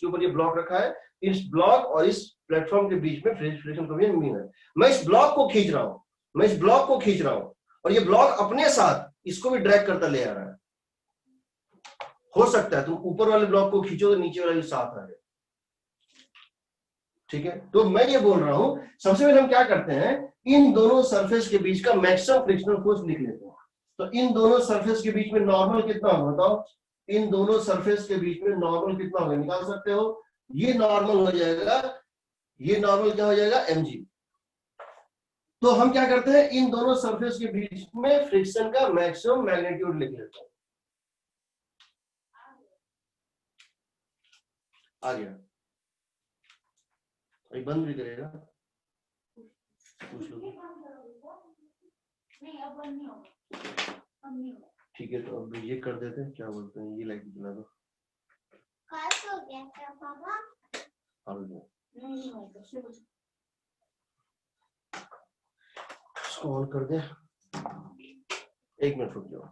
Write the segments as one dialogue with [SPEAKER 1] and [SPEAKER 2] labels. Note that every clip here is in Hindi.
[SPEAKER 1] उसके ऊपर ये ब्लॉक रखा है, इस ब्लॉक और इस प्लेटफॉर्म के बीच में फ्रिक्शन कोएफिशिएंट मीन है। मैं इस ब्लॉक को खींच रहा हूं, और ये ब्लॉक अपने साथ इसको भी ड्रैग करता ले आ रहा है। हो सकता है तुम ऊपर वाले ब्लॉक को खींचो तो नीचे वाला भी साथ आ जाए, ठीक है। तो मैं ये बोल रहा हूं, सबसे पहले हम क्या करते हैं, इन दोनों सरफेस के बीच का मैक्सिमम फ्रिक्शनल फोर्स लिख लेते हैं। तो इन दोनों सरफेस के बीच में नॉर्मल कितना होगा बताओ, इन दोनों सरफेस के बीच में नॉर्मल कितना होगा, निकाल सकते हो। ये नॉर्मल हो जाएगा, ये नॉर्मल क्या हो जाएगा, mg। तो हम क्या करते हैं, इन दोनों सरफेस के बीच में फ्रिक्शन का मैक्सिमम मैग्नीट्यूड लिख लेते हैं। आ गया, एक बंद भी करेगा, पूछ लो। ठीक है, तो अब ये कर देते हैं, क्या बोलते हैं, ये लाइट जला दो। इसको ऑन कर दे, 1 मिनट रुक जाओ,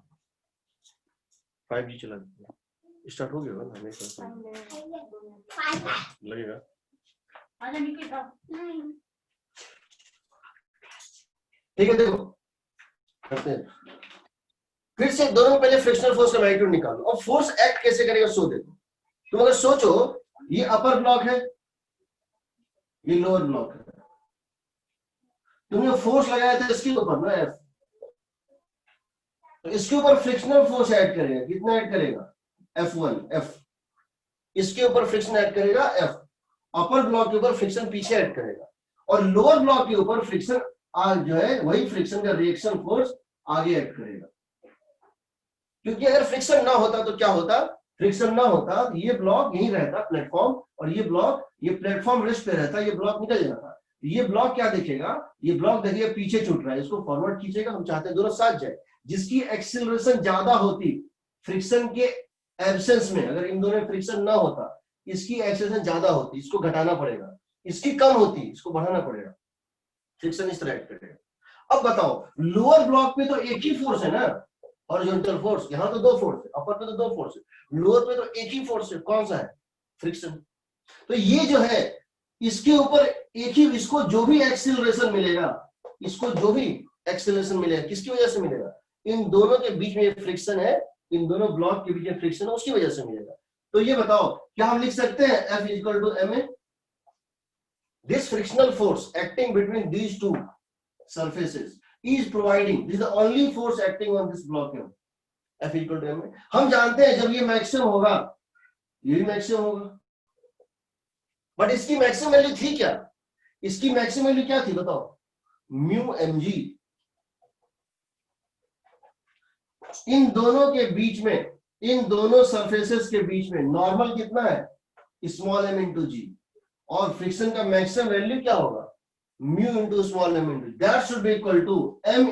[SPEAKER 1] 5G चला दो, स्टार्ट हो गया ना, हमेशा लगेगा। ठीक है, देखो करते हैं फिर से, दोनों में पहले फ्रिक्शनल फोर्स का मैग्नीट्यूड निकालो और फोर्स एक्ट कैसे करेगा सो देखो। तुम अगर सोचो, ये अपर ब्लॉक है, ये लोअर ब्लॉक है, तुमने फोर्स लगाया था इसके ऊपर ना F, तो इसके ऊपर फ्रिक्शनल फोर्स ऐड करेगा, कितना ऐड करेगा, F1 F, इसके ऊपर फ्रिक्शन ऐड करेगा F, अपर ब्लॉक के ऊपर फ्रिक्शन पीछे ऐड करेगा, और लोअर ब्लॉक के ऊपर फ्रिक्शन जो है वही फ्रिक्शन का रिएक्शन फोर्स आगे ऐड करेगा। क्योंकि अगर फ्रिक्शन ना होता तो क्या होता, फ्रिक्शन ना होता तो ये ब्लॉक यहीं रहता प्लेटफॉर्म, और ये ब्लॉक ये प्लेटफॉर्म रेस्ट पे रहता, ये ब्लॉक निकल जाता। ये ब्लॉक क्या देखेगा, ये ब्लॉक देखिए पीछे छूट रहा है, इसको फॉरवर्ड खींचेगा, हम चाहते हैं दोनों साथ जाए। जिसकी एक्सीलरेशन ज्यादा होती फ्रिक्शन के एब्सेंस में, अगर इन दोनों में फ्रिक्शन ना होता, इसकी एक्सीलरेशन ज्यादा होती, इसको घटाना पड़ेगा, इसकी कम होती, इसको बढ़ाना पड़ेगा, फ्रिक्शन इस तरह ऐड करेगा। अब बताओ, लोअर ब्लॉक पे तो एक ही फोर्स है ना, हॉरिजॉन्टल फोर्स, यहां तो 2 फोर्स है, अपर पे तो 2 फोर्स है, लोअर पे तो एक ही फोर्स है, कौन सा है, फ्रिक्शन। तो ये जो है इसके ऊपर एक ही, इसको जो भी एक्सीलरेशन मिलेगा, इसको जो भी एक्सीलरेशन मिलेगा किसकी वजह से मिलेगा, इन दोनों के बीच में फ्रिक्शन है, इन दोनों ब्लॉक के बीच में फ्रिक्शन है, उसकी वजह से मिलेगा। तो ये बताओ, क्या हम लिख सकते हैं F equal to ma, this frictional force acting between these two surfaces is providing, this is the only force acting on this block here, F equal to ma। हम जानते हैं जब ये मैक्सिमम होगा, ये भी मैक्सिमम होगा, बट इसकी मैक्सिमम वैल्यू थी क्या, इसकी मैक्सिमम वैल्यू क्या थी बताओ, म्यू mg। इन दोनों के बीच में, इन दोनों सरफेसेस के बीच में नॉर्मल कितना है, स्मॉल m इंटू जी, और फ्रिक्शन का मैक्सिमम वैल्यू क्या होगा, mu into small m into, that should be equal to m।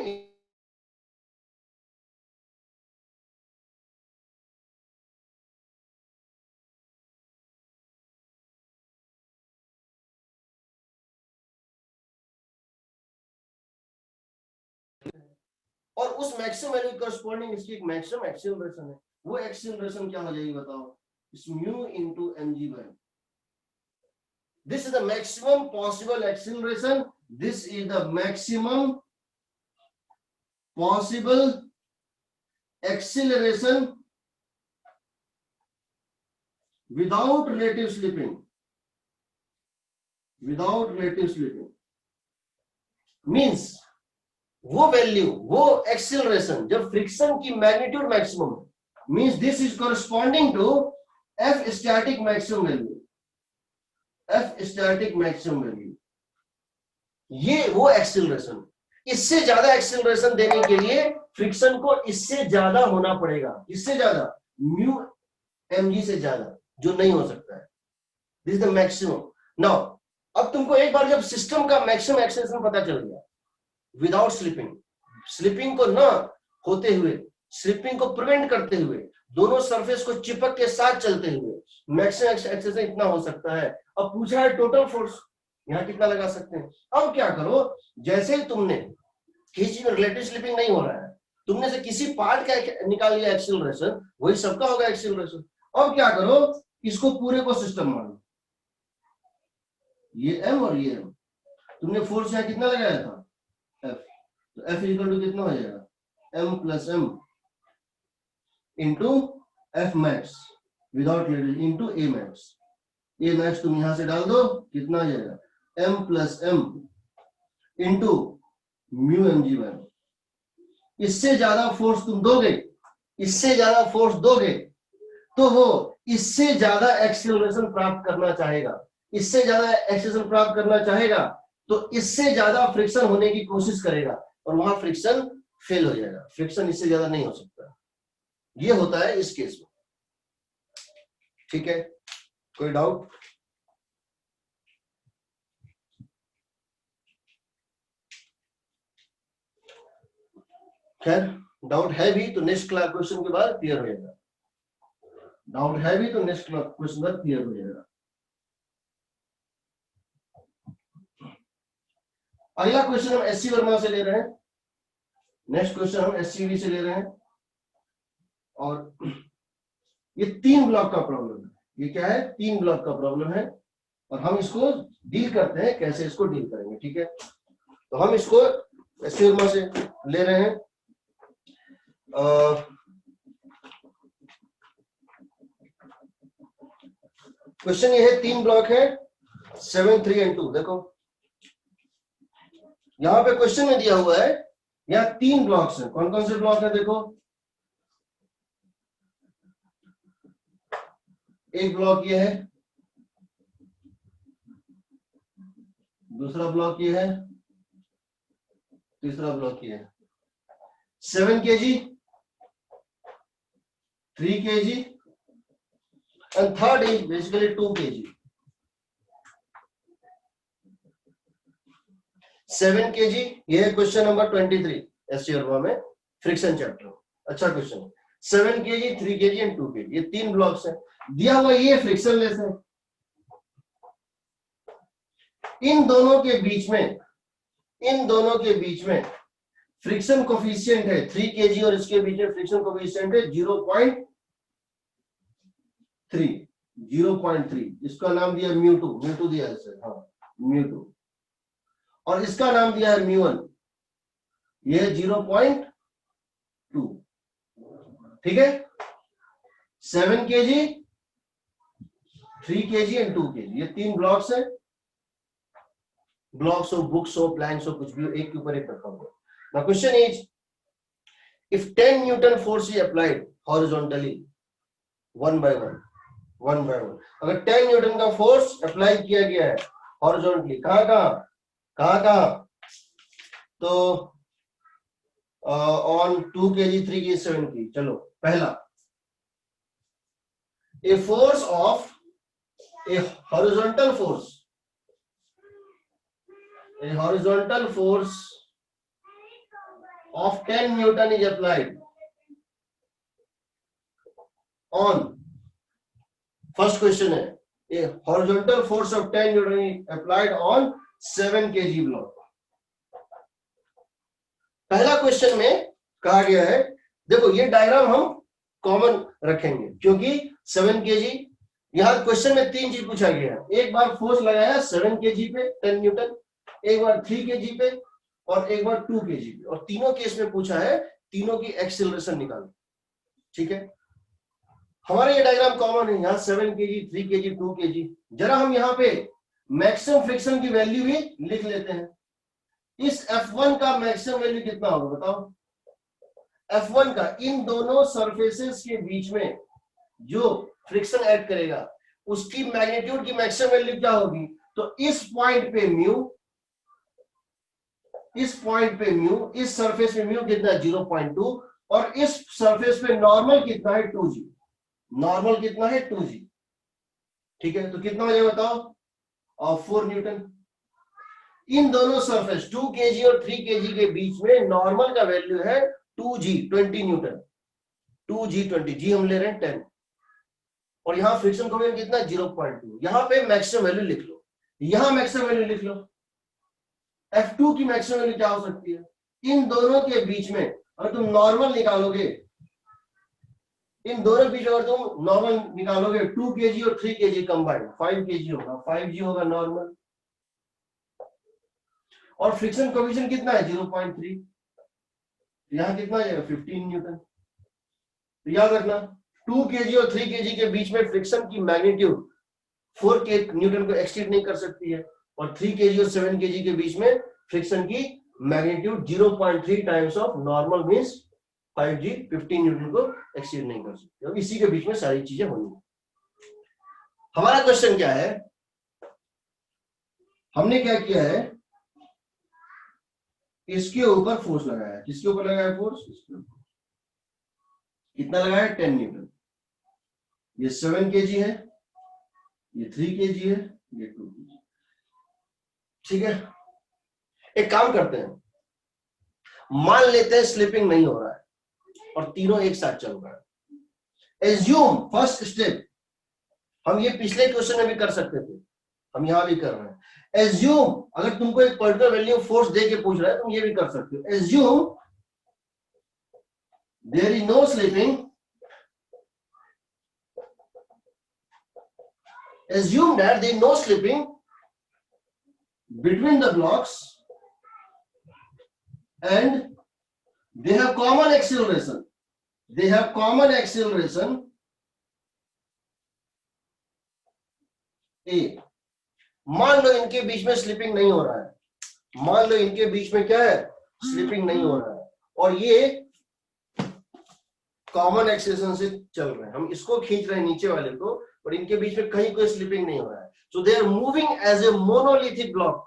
[SPEAKER 1] और उस मैक्सिमम वैल्यू करस्पॉन्डिंग इसकी एक मैक्सिमम एक्सीलरेशन है, वो एक्सीलरेशन क्या हो जाएगी बताओ, इस mu into mg by. This is the maximum possible acceleration, this is the maximum possible acceleration without relative slipping, without relative slipping means वो वैल्यू, वो एक्सीलरेशन जब फ्रिक्शन की magnitude maximum means this is corresponding to F static maximum value, F static maximum value, ये वो एक्सीलरेशन। इससे ज्यादा एक्सीलरेशन देने के लिए फ्रिक्शन को इससे ज्यादा होना पड़ेगा, इससे ज्यादा, म्यू mg से ज्यादा, जो नहीं हो सकता है, this is the maximum. Now अब तुमको एक बार जब सिस्टम का मैक्सिमम एक्सीलरेशन पता चल गया, विदाउट स्लिपिंग, स्लिपिंग को ना होते हुए, स्लिपिंग को प्रिवेंट करते हुए, दोनों सरफेस को चिपक के साथ चलते हुए मैक्सिमम एक्सीलरेशन इतना हो सकता है। अब पूछा है टोटल फोर्स, यहां कितना लगा सकते हैं। अब क्या करो, जैसे ही तुमने किसी में रिलेटिव स्लिपिंग नहीं हो रहा है, तुमने से किसी पार्ट का निकाल लिया एक्सीलरेशन, वही सबका होगा एक्सीलरेशन। अब क्या करो, इसको पूरे को सिस्टम मान लो, ये m और ये m, तुमने फोर्स यहाँ कितना लगाया था F, तो F इक्वल टू कितना हो जाएगा m plus m into F max without ladle into A max. A max तुम यहां से डाल दो, कितना आ जाएगा m plus m into mu mg/। इससे ज्यादा फोर्स तुम दोगे, इससे ज्यादा फोर्स दोगे तो वो इससे ज्यादा एक्सीलरेशन प्राप्त करना चाहेगा, इससे ज्यादा एक्सीलरेशन प्राप्त करना चाहेगा तो इससे ज्यादा फ्रिक्शन होने की कोशिश करेगा और वहां फ्रिक्शन फेल हो जाएगा, फ्रिक्शन इससे ज्यादा नहीं हो सकता। ये होता है इस केस में, ठीक है। कोई डाउट? खैर डाउट है भी तो नेक्स्ट क्लास क्वेश्चन के बाद क्लियर हो जाएगा, डाउट है भी तो नेक्स्ट क्वेश्चन बाद क्लियर हो जाएगा। अगला क्वेश्चन हम एससी वर्मा से ले रहे हैं, नेक्स्ट क्वेश्चन हम एससीवी से ले रहे हैं और ये 3 ब्लॉक का प्रॉब्लम है। ये क्या है? 3 ब्लॉक का प्रॉब्लम है और हम इसको डील करते हैं, कैसे इसको डील करेंगे, ठीक है। तो हम इसको एससी वर्मा से ले रहे हैं। क्वेश्चन ये है, 3 ब्लॉक है 7, 3 and 2। देखो यहां पे क्वेश्चन में दिया हुआ है, यहाँ 3 ब्लॉक्स हैं। कौन कौन से ब्लॉक है? देखो एक ब्लॉक ये है, दूसरा ब्लॉक ये है, तीसरा ब्लॉक ये है। 7 kg, 3 kg and third is basically 2 kg। 7 kg, ये है क्वेश्चन नंबर 23 एससी वर्मा में फ्रिक्शन चैप्टर। अच्छा क्वेश्चन है। 7 kg, 3 kg एंड 2 kg, ये 3 ब्लॉक्स हैं। दिया हुआ ये फ्रिक्शनलेस है। इन दोनों के बीच में, इन दोनों के बीच में फ्रिक्शन कोफिशिएंट है 3 kg और इसके बीच में फ्रिक्शन कोफिशिएंट है 0.3। 0.3, इसका नाम दिया μ2, μ2 दिया है सर, हाँ μ2, और इसका नाम दिया है μ1, ये है 0.2, ठीक है। 7 kg, 3 kg एंड 2 kg, ये 3 ब्लॉक्स है। ब्लॉक्स हो, बुक्स हो, प्लैंक्स हो, कुछ भी हो, एक के ऊपर एक रखा हुआ। Now question is, if 10 Newton force is applied horizontally, one by one, अगर 10 न्यूटन का फोर्स अप्लाई किया गया है हॉरिजॉन्टली, कहाँ तो ऑन 2 kg, 3 kg, 7 kg। चलो पहला, a force of A horizontal force, a horizontal force of 10 Newton is applied on, first question है, a horizontal force of 10 Newton is applied on 7 kg block। पहला क्वेश्चन में कहा गया है, देखो ये डायग्राम हम कॉमन रखेंगे क्योंकि 7 kg, यहां क्वेश्चन में 3 चीज पूछा गया है। एक बार फोर्स लगाया 7 kg पे 10 न्यूटन, एक बार 3 kg पे और एक बार 2 kg पे, और तीनों केस में पूछा है तीनों की एक्सीलरेशन निकालो, ठीक है। हमारे ये डायग्राम कॉमन है, यहाँ 7 kg, 3 kg, 2 kg। जरा हम यहाँ पे मैक्सिमम फ्रिक्शन की वैल्यू भी लिख लेते हैं। इस F1 का मैक्सिमम वैल्यू कितना होगा बताओ? F1 का इन दोनों सरफेसेस के बीच में जो फ्रिक्शन ऐड करेगा उसकी मैग्नीट्यूड की मैक्सिमम वैल्यू क्या होगी? तो इस पॉइंट पे म्यू, इस पॉइंट पे म्यू, इस सरफेस पे म्यू कितना है 0.2, और इस सरफेस पे नॉर्मल कितना है 2g, नॉर्मल कितना है 2g, ठीक है। तो कितना हो जाएगा बताओ? और 4 न्यूटन। इन दोनों सरफेस 2 kg और 3 kg के बीच में नॉर्मल का वैल्यू है 2g, 20 न्यूटन, 2g 20, जी हम ले रहे हैं 10, और यहां फ्रिक्शन कोएफिशिएंट कितना 0.2। यहां पे मैक्सिमम वैल्यू लिख लो, यहां मैक्सिमम वैल्यू लिख लो। F2 की मैक्सिमम वैल्यू क्या हो सकती है? इन दोनों के बीच में अगर तुम नॉर्मल निकालोगे इन दोनों बीच अगर तुम नॉर्मल निकालोगे 2 kg और 3 kg कंबाइंड 5 kg होगा, 5g होगा नॉर्मल। और फ्रिक्शन कोएफिशिएंट कितना है 0.3, यहां कितना है 15 न्यूटन। तो याद रखना 2 kg और 3 kg के बीच में फ्रिक्शन की मैग्नीट्यूड 4 न्यूटन को एक्सीड नहीं कर सकती है, और 3 kg और 7 kg के बीच में फ्रिक्शन की magnitude 0.3 times of normal means 5g 15 Newton को एक्सीड नहीं कर सकती। अब इसी के बीच में सारी चीजें होनी है। हमारा क्वेश्चन क्या है, हमने क्या किया है, इसके ऊपर फोर्स लगाया है। किसके ऊपर लगाया फोर्स, कितना लगाया 10 न्यूटन। ये 7 kg है, ये 3 kg है, ये 2 kg। ठीक है, एक काम करते हैं, मान लेते हैं स्लिपिंग नहीं हो रहा है और तीनों एक साथ चल रहा है। एज्यूम फर्स्ट स्टेप, हम ये पिछले क्वेश्चन में भी कर सकते थे, हम यहां भी कर रहे हैं। एज्यूम, अगर तुमको एक पर्टिकुलर वैल्यू फोर्स दे के पूछ रहा है तुम ये भी कर सकते हो। Assume there is no slipping, assume that there is no slipping between the blocks and they have common acceleration. They have common acceleration A. मान लो इनके बीच में स्लिपिंग नहीं हो रहा है, मान लो इनके बीच में क्या है स्लिपिंग नहीं हो रहा है और ये कॉमन एक्सेलेरेशन से चल रहे हैं। हम इसको खींच रहे हैं नीचे वाले को और इनके बीच में कहीं कोई स्लिपिंग नहीं हो रहा है। So they are moving as a monolithic block,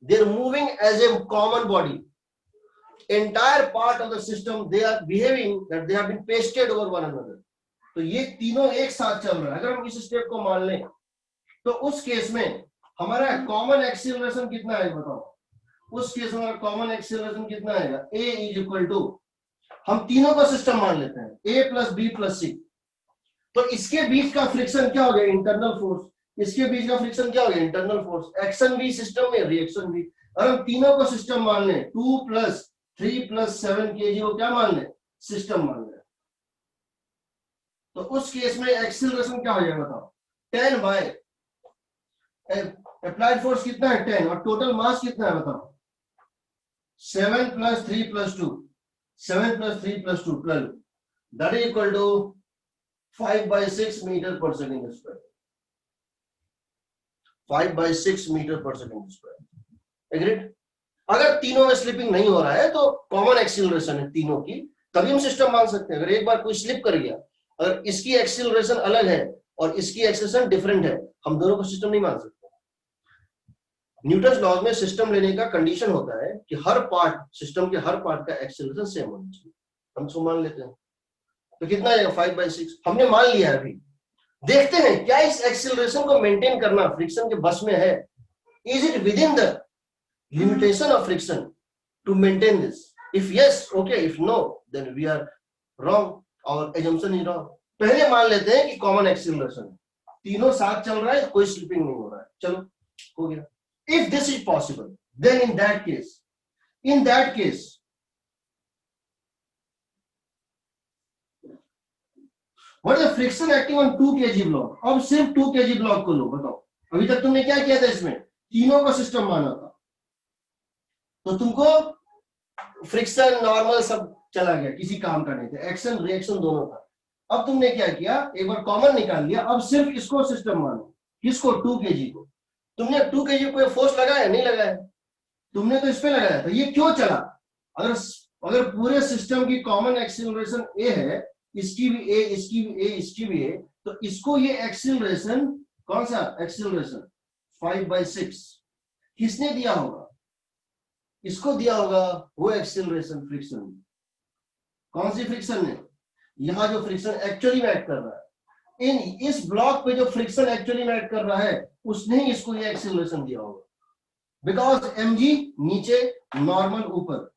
[SPEAKER 1] they are moving as a common body. Entire part of the system they are behaving that they have been pasted over one another. तो ये तीनों एक साथ चल रहा है। अगर हम इस स्टेप को मान लें तो उस केस में हमारा कॉमन एक्सीलरेशन कितना है बताओ। उस केस में हमारा कॉमन एक्सीलरेशन कितना आएगा, A इज इक्वल टू, हम तीनों का सिस्टम मान लेते हैं A प्लस बी प्लस सी। तो इसके बीच का फ्रिक्शन क्या हो गया इंटरनल फोर्स, इसके बीच का फ्रिक्शन क्या हो गया इंटरनल फोर्स। एक्शन भी सिस्टम में, रिएक्शन भी। अगर हम तीनों को सिस्टम मान लें 2 प्लस 3 प्लस 7 kg को क्या मान लें सिस्टम मान लें, तो उस केस में एक्सीलरेशन क्या हो जाएगा बताओ 10 बाय अप्लाइड फोर्स कितना है 10 और टोटल मास कितना है बताओ 7 plus 3 plus 2, 7 plus 3 plus 2 12, that is equal to 5 by 6 metre per second square. 5 by 6 metre per second square. Agreed. अगर तीनों में स्लिपिंग नहीं हो रहा है तो कॉमन एक्सीलरेशन है तीनों की, तभी हम सिस्टम मान सकते हैं। अगर एक बार कोई स्लिप कर गया, अगर इसकी एक्सीलरेशन अलग है और इसकी एक्सीलरेशन डिफरेंट है, हम दोनों को सिस्टम नहीं मान सकते। न्यूटन्स लॉज में सिस्टम लेने का कंडीशन होता है कि हर पार्ट, सिस्टम के हर पार्ट का एक्सीलरेशन सेम होना चाहिए। हम इसको मान लेते हैं तो कितना आएगा 5 by 6 हमने मान लिया है। अभी देखते हैं क्या इस एक्सीलरेशन को मेंटेन करना फ्रिक्शन के बस में है। Is it within the limitation of friction to maintain this. If yes okay, if no then we are wrong, our assumption is wrong. पहले मान लेते हैं कि कॉमन एक्सीलरेशन है, तीनों साथ चल रहा है, कोई स्लिपिंग नहीं हो रहा है। चलो हो गया। If this is possible, then in that case, what is the friction acting on 2 kg block? अब सिर्फ 2 kg ब्लॉक को लो, बताओ अभी तक तुमने क्या किया था, इसमें तीनों का सिस्टम माना था तो तुमको फ्रिक्शन नॉर्मल सब चला गया, किसी काम का नहीं था, एक्शन रिएक्शन दोनों था। अब तुमने क्या किया, एक बार कॉमन निकाल लिया, अब सिर्फ इसको सिस्टम मानो। किसको 2 kg को। तुमने 2 kg को फोर्स लगाया नहीं लगाया, तुमने तो इस पे लगाया था। ये क्यों चला, अगर पूरे सिस्टम की कॉमन एक्सीलरेशन A है, इसकी भी A, इसकी भी A, इसकी भी A, तो इसको ये एक्सीलरेशन, कौन सा एक्सीलरेशन 5 by 6 किसने दिया होगा, इसको दिया होगा वो एक्सीलरेशन फ्रिक्शन। कौन सी फ्रिक्शन ने, यहां जो फ्रिक्शन एक्चुअली में एक्ट कर रहा है, इस ब्लॉक पे जो फ्रिक्शन एक्चुअली में एक्ट कर रहा है उसने ही इसको ये एक्सीलरेशन दिया होगा। बिकॉज mg नीचे, नॉर्मल ऊपर,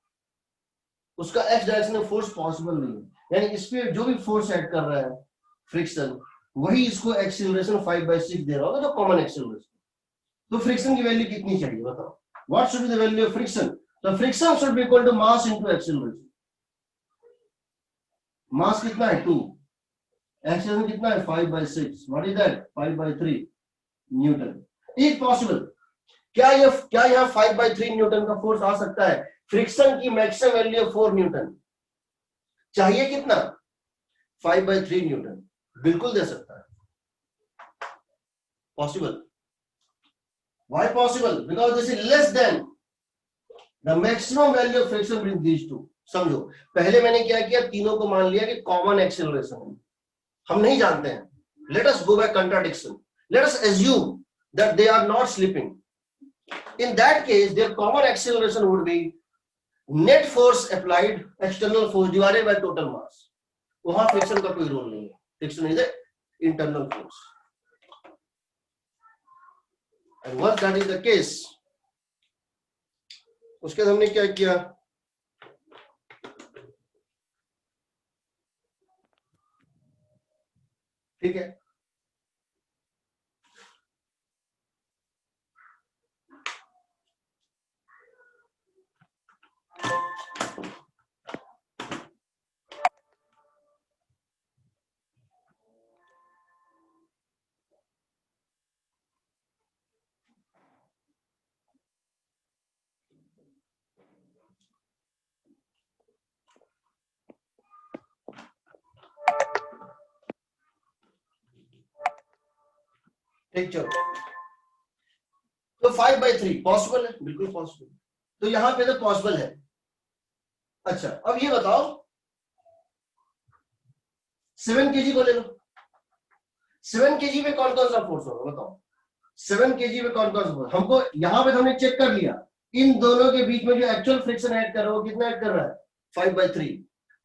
[SPEAKER 1] उसका x डायरेक्शन में फोर्स पॉसिबल नहीं है। यानी इस पे जो भी फोर्स ऐड कर रहा है फ्रिक्शन, वही इसको एक्सीलरेशन 5 by 6 दे रहा होगा, जो कॉमन एक्सीलरेशन। तो फ्रिक्शन की वैल्यू कितनी चाहिए बताओ, what should be the value of friction. तो friction should be equal to mass into acceleration. Mass कितना है 2, एक्सेलरेशन कितना है 5/6, what is that 5/3 newton. Is possible, क्या यहाँ 5/3 न्यूटन का फोर्स आ सकता है? फ्रिक्शन की मैक्सिमम वैल्यू 4 न्यूटन, चाहिए कितना 5/3 न्यूटन, बिल्कुल दे सकता है, possible. Why possible? Because this is less than the maximum value of friction between these two. समझो, पहले मैंने क्या किया, तीनों को मान लिया कि कॉमन एक्सेलरेशन है, हम नहीं जानते हैं। Let us go by contradiction. Let us assume that they are not slipping. In that case, their common acceleration would be net force applied, external force divided by total mass. वहां फ्रिक्शन का कोई रोल नहीं है, friction is internal force. And once that is the case, उसके बाद हमने क्या किया, ठीक है, ठीक, चलो। तो 5/3 पॉसिबल है, बिल्कुल पॉसिबल, तो यहां पे तो पॉसिबल है। अच्छा, अब ये बताओ 7 kg को ले लो, 7 kg में कौन कौन सा फोर्स होगा बताओ, 7 kg में कौन कौन सा फोर्स, हमको यहां पे हमने चेक कर लिया, इन दोनों के बीच में जो एक्चुअल फ्रिक्शन ऐड कर रहा है वो कितना ऐड कर रहा है 5/3,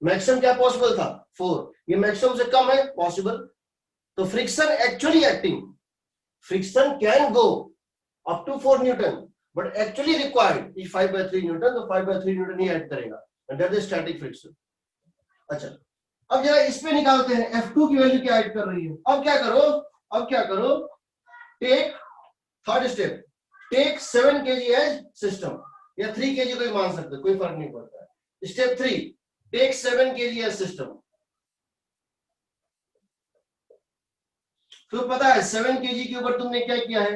[SPEAKER 1] मैक्सिमम क्या पॉसिबल था 4, ये मैक्सिमम से कम है, पॉसिबल। तो friction actually acting, friction can go up to 4 Newton, but actually required is 5/3 Newton, तो 5/3 Newton ही ऐड करेगा, and that is static friction। अच्छा, अब जरा इस पे निकालते हैं F2 की वैल्यू क्या ऐड कर रही है। अब क्या करो, take third step, take 7 kg as system, या 3 kg को ही मान सकते, कोई फर्क नहीं पड़ता है। Step 3, take 7 kg as system, तो पता है 7 kg के ऊपर तुमने क्या किया है,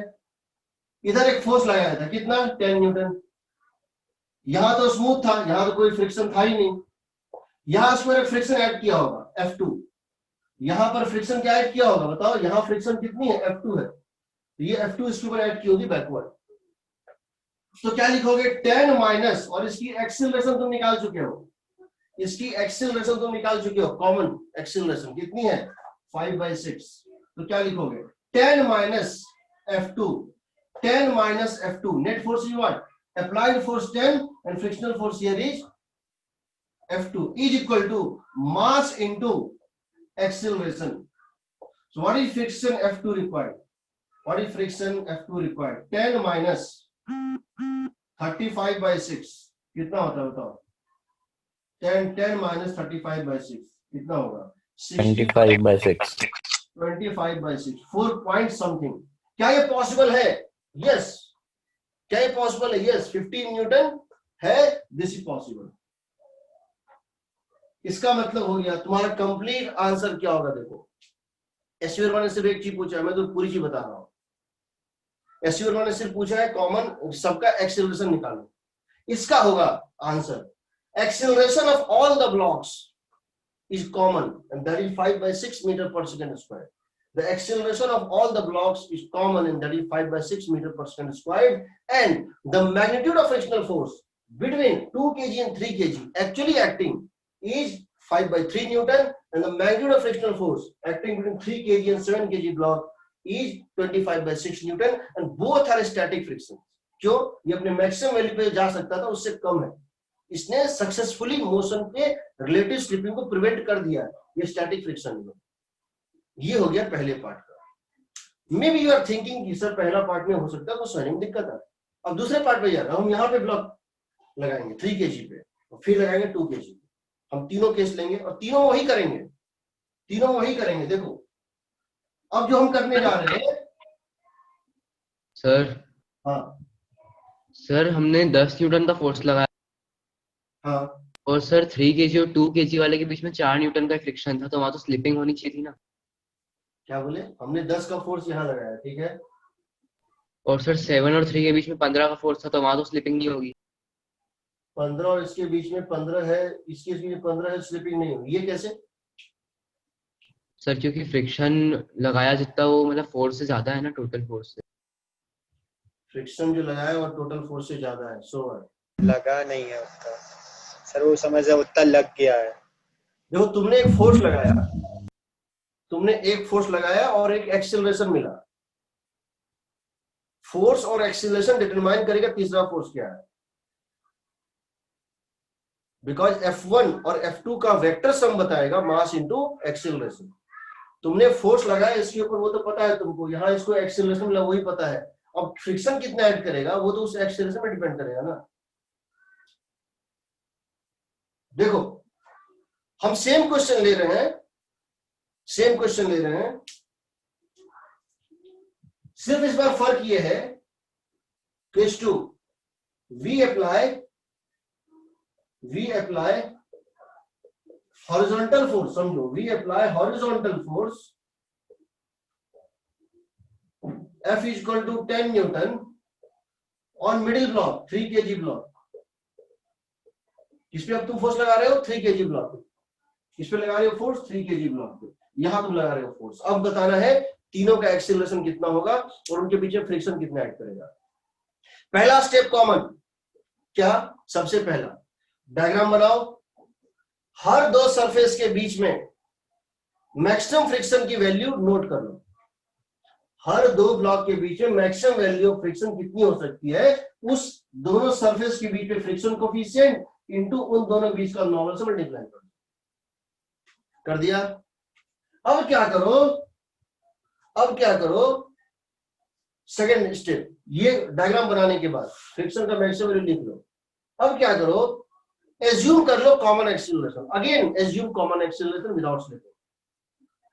[SPEAKER 1] इधर एक फोर्स लगाया था, कितना 10 न्यूटन, यहां तो स्मूथ था, यहां तो कोई फ्रिक्शन था ही नहीं, यहां इसमें एक फ्रिक्शन ऐड किया होगा F2, यहां पर फ्रिक्शन क्या ऐड किया होगा बताओ, यहां फ्रिक्शन कितनी है F2 है, तो ये F2 इसके ऊपर ऐड की होगी बैकवर्ड, तो क्या लिखोगे 10 माइनस, और इसकी एक्सीलरेशन तुम निकाल चुके हो, इसकी एक्सीलरेशन तुम निकाल चुके हो, कॉमन एक्सीलरेशन कितनी है 5/6, तो क्या लिखोगे 10 minus F2, 10 minus F2, net force is what, applied force 10 and frictional force here is F2 is equal to mass into acceleration. So what is friction F2 required? What is friction F2 required? 10 minus 35/6 कितना होता है बताओ, 10 minus 35/6 कितना होगा
[SPEAKER 2] 25/6,
[SPEAKER 1] 25/6, 4 point something। क्या ये पॉसिबल है? यस। क्या ये पॉसिबल है? यस। 15 न्यूटन है, दिस इज पॉसिबल। इसका मतलब हो गया तुम्हारा कंप्लीट आंसर क्या होगा। देखो एसयूआर ने सिर्फ एक चीज पूछा है, मैं तो पूरी चीज बता रहा हूं। एसयूआर ने सिर्फ पूछा है कॉमन सबका एक्सेलरेशन निकालो, इसका होगा answer acceleration of all the blocks is common and that is 5/6 meter per second square. The acceleration of all the blocks is common and that is 5/6 meter per second square, and the magnitude of frictional force between 2 kg and 3 kg actually acting is 5/3 Newton, and the magnitude of frictional force acting between 3 kg and 7 kg block is 25/6 Newton, and both are static friction। क्यों? ये अपने मैक्सिमम वैल्यू पे जा सकता था, उससे कम है, इसने सक्सेसफुली मोशन पे रिलेटिव स्लिपिंग को प्रिवेंट कर दिया, ये स्टैटिक फ्रिक्शन है। ये हो गया पहले पार्ट का। Maybe you are thinking कि सर पहला पार्ट में हो सकता है कुछ समझने में दिक्कत है। अब दूसरे पार्ट पे जा रहा हूं, हम यहाँ पे ब्लॉक लगाएंगे 3 kg पे और फिर लगाएंगे 2 kg पे। हम तीनों केस लेंगे और तीनों वही करेंगे, तीनों वही करेंगे। देखो अब जो हम करने जा रहे हैं
[SPEAKER 3] सर,
[SPEAKER 1] हाँ
[SPEAKER 3] सर हमने 10 न्यूटन का फोर्स लगाया,
[SPEAKER 1] हाँ
[SPEAKER 3] और सर 3 kg और 2 kg वाले के बीच में 4 न्यूटन का फ्रिक्शन था, तो वहां तो स्लिपिंग होनी चाहिए थी ना।
[SPEAKER 1] क्या बोले? हमने 10 का फोर्स यहाँ लगाया, ठीक है,
[SPEAKER 3] और सर 7 और 3 के बीच में 15 का फोर्स था, तो वहां तो स्लिपिंग नहीं होगी।
[SPEAKER 1] 15 और इसके बीच में 15 है, इसके बीच में 15 है, स्लिपिंग नहीं होगी। ये कैसे?
[SPEAKER 3] सर क्योंकि फ्रिक्शन लगाया जितना वो मतलब फोर्स से ज्यादा है ना, टोटल फोर्स से।
[SPEAKER 1] फ्रिक्शन जो लगाया और टोटल फोर्स से ज्यादा है, सो
[SPEAKER 4] लगा नहीं है उतना सर, वो समझ रहे उतना लग गया है।
[SPEAKER 1] देखो, तुमने एक फोर्स लगाया, तुमने एक फोर्स लगाया और एक एक्सेलरेशन मिला। फोर्स और एक्सेलरेशन डिटरमाइन करेगा तीसरा फोर्स क्या है, बिकॉज F1 और F2 का वेक्टर सम बताएगा मास इंटू एक्सेलरेशन। तुमने फोर्स लगाया इसके ऊपर, वो तो पता है तुमको, यहाँ इसको एक्सेलरेशन मिला, वही पता है। अब फ्रिक्शन कितना ऐड करेगा वो तो उस एक्सेलरेशन पे डिपेंड करेगा ना। देखो, हम सेम क्वेश्चन ले रहे हैं, सेम क्वेश्चन ले रहे हैं, सिर्फ इस बार फर्क ये है case 2 we apply horizontal force, समझो, we apply horizontal force F is equal to 10 Newton on middle block 3 kg block। किस पे अब तुम फोर्स लगा रहे हो? 3 kg ब्लॉक पे। किस पे लगा रहे हो फोर्स? 3 kg ब्लॉक पे। यहां तुम लगा रहे हो फोर्स। अब बताना है तीनों का एक्सीलरेशन कितना होगा और उनके बीच में फ्रिक्शन कितना ऐड करेगा। पहला स्टेप कॉमन, क्या? सबसे पहला डायग्राम बनाओ, हर दो सरफेस के बीच में मैक्सिमम फ्रिक्शन की वैल्यू नोट कर लो। हर दो ब्लॉक के बीच में मैक्सिमम वैल्यू ऑफ फ्रिक्शन कितनी हो सकती है, उस दोनों सरफेस के बीच में फ्रिक्शन कोफिशिएंट इनटू उन दोनों के बीच का नॉर्मल से मल्टीप्लाई कर दिया। अब क्या करो, अब क्या करो, सेकेंड स्टेप, ये डायग्राम बनाने के बाद फ्रिक्शन का मैक्सिमम वैल्यू लिख लो। अब क्या करो, एज्यूम कर लो common acceleration, again assume common acceleration without slipping.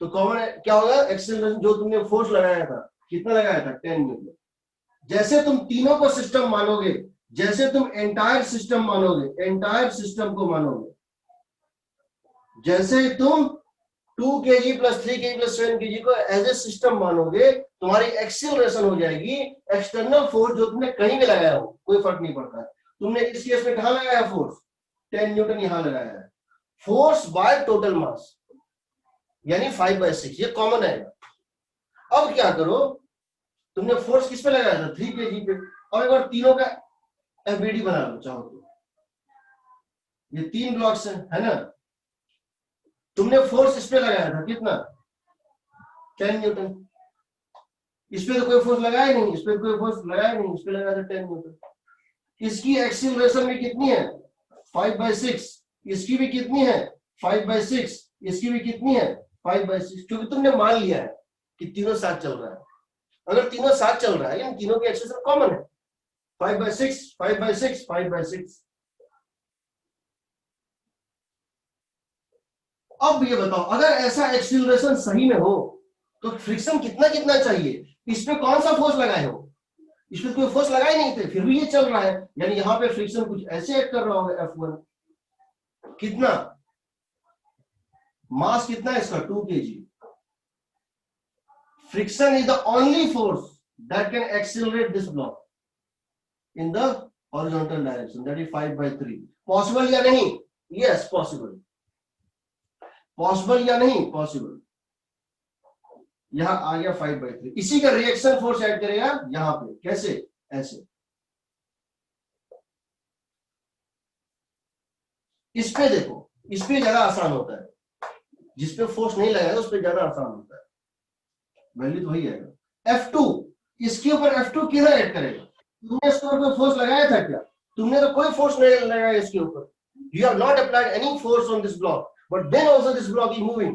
[SPEAKER 1] तो कॉमन क्या होगा? एक्सीलरेशन जो तुमने फोर्स लगाया था, कितना लगाया था? 10 न्यूटन। जैसे तुम तीनों को सिस्टम मानोगे, जैसे तुम एंटायर सिस्टम मानोगे, एंटायर सिस्टम को मानोगे, जैसे तुम 2 kg plus 3 kg plus 7 kg को एज ए सिस्टम मानोगे, तुम्हारी एक्सीलरेशन हो जाएगी एक्सटर्नल फोर्स जो तुमने कहीं भी लगाया हो, कोई फर्क नहीं पड़ता है। तुमने इस केस में कहां लगाया फोर्स? 10 न्यूटन यहां लगाया है। फोर्स बाय टोटल मास यानी 5/6, ये कॉमन आएगा। अब क्या करो, तुमने फोर्स किस पे लगाया था? 3 kg पे। अब एक बार तीनों का एफबीडी बना लो चाहो तो, ये 3 ब्लॉक्स है ना। तुमने फोर्स इस पे लगाया था कितना? 10 न्यूटन। इस पे तो कोई फोर्स लगाया नहीं, इस पे कोई फोर्स लगाया नहीं, इस पे लगाया था 10 न्यूटन। इसकी एक्सीलरेशन भी कितनी है? 5/6। इसकी भी कितनी है? 5/6। इसकी भी कितनी है? 5/6। क्योंकि तुमने मान लिया है कि तीनों साथ चल रहा है। अगर तीनों साथ चल रहा है, इन तीनों की एक्सीलरेशन कॉमन है, 5/6, 5/6, 5/6। अब ये बताओ, अगर ऐसा एक्सीलरेशन सही में हो तो फ्रिक्शन कितना कितना चाहिए? इस पे कौन सा फोर्स लगाए हो? इस पे कोई फोर्स लगाए नहीं थे, फिर भी ये चल रहा है, यानी यहां पे फ्रिक्शन कुछ ऐसे ऐड कर रहा होगा। F1 कितना? मास कितना है इसका? 2 kg। Friction is the only force that can accelerate this block in the horizontal direction, that is 5/3। Possible या नहीं? Yes possible. पॉसिबल या नहीं? पॉसिबल। यहां आ गया 5/3। इसी का रिएक्शन फोर्स ऐड करेगा यहां पे, कैसे? ऐसे। इस पे देखो, इस पे ज्यादा आसान होता है, जिस पे फोर्स नहीं लगाया उस पे ज्यादा आसान होता है, वैल्यू तो वही आएगा। F2, इसके ऊपर F2 कितना ऐड करेगा? तुमने इसके ऊपर फोर्स लगाया था क्या? तुमने तो कोई फोर्स नहीं लगाया इसके ऊपर। You have not applied any force on this block, but then also this block is moving,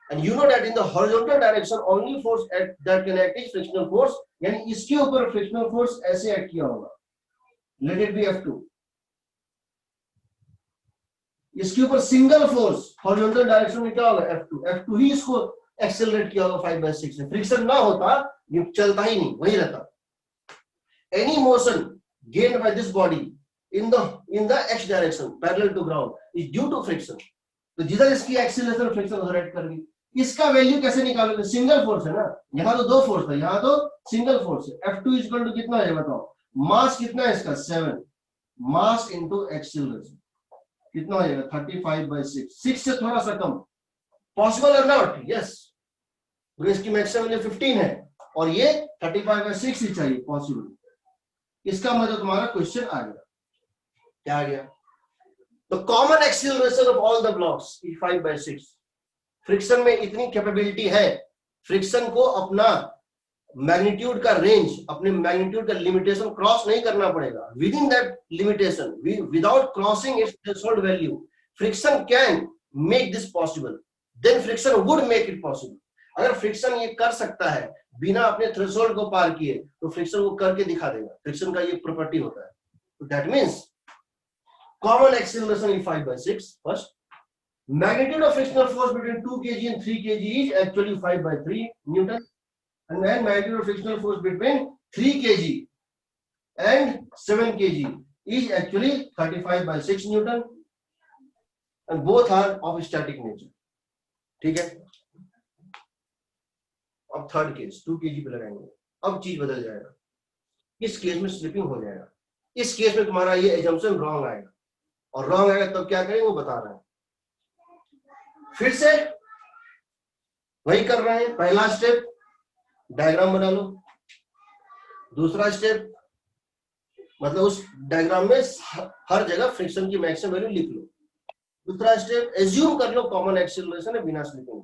[SPEAKER 1] and you know that in the horizontal direction only force that can act is frictional force, यानी इसके ऊपर frictional force ऐसे ऐड किया होगा, let it be F2। इसके ऊपर सिंगल फोर्स हॉरिजॉन्टल डायरेक्शन में क्या होगा? F2 ही इसको एक्सेलरेट किया होगा 5/6 से। फ्रिक्शन ना होता ये चलता ही नहीं, वही रहता। Any motion gained by this body in the x direction parallel to ground is due to friction। तो जिधर इसकी एक्सीलरेशन फ्रिक्शन उधर ऐड कर दी। इसका वैल्यू कैसे निकालोगे? सिंगल फोर्स है ना, यहाँ तो दो फोर्स था, यहाँ तो सिंगल फोर्स है। F2 इक्वल टू कितना है बताओ? मास कितना है इसका? 7 मास इंटू एक्सीलरेशन कितना हो जाएगा? 35/6, 6 से थोड़ा सा कम। पॉसिबल और नॉट? यस, इसकी मैक्सिमम वैल्यू 15 है और ये 35/6 ही चाहिए, पॉसिबल। इसका मतलब तुम्हारा क्वेश्चन आ गया। क्या आ गया? The common acceleration of all the blocks is 5/6। Friction में इतनी कैपेबिलिटी है, फ्रिक्शन को अपना मैग्नीट्यूड का रेंज, अपने मैग्नीट्यूड का लिमिटेशन क्रॉस नहीं करना पड़ेगा। Within that limitation, without crossing its threshold value, friction can make this possible, then friction would make it possible. अगर फ्रिक्शन ये कर सकता है बिना अपने थ्रेशोल्ड को पार किए, तो फ्रिक्शन वो करके दिखा देगा। फ्रिक्शन का ये प्रॉपर्टी होता है। तो that means common acceleration is 5/6 first. Magnitude of frictional force between 2 kg and 3 kg is actually 5/3 Newton, and then magnitude of frictional force between 3 kg and 7 kg is actually 35/6 Newton, and both are of static nature. ठीक है, अब थर्ड केस 2 kg पे लगाएंगे। अब चीज बदल जाएगा, इस केस में स्लिपिंग हो जाएगा। इस केस में तुम्हारा ये एजम्पशन रॉन्ग आएगा, और रॉन्ग आएगा तब क्या करेंगे वो बता रहा है। फिर से वही कर रहे हैं। पहला स्टेप डायग्राम बना लो, दूसरा स्टेप मतलब उस डायग्राम में हर जगह फ्रिक्शन की मैक्सिमम वैल्यू लिख लो। दूसरा स्टेप एज्यूम कर लो कॉमन एक्सीलरेशन है बिना स्लिपिंग,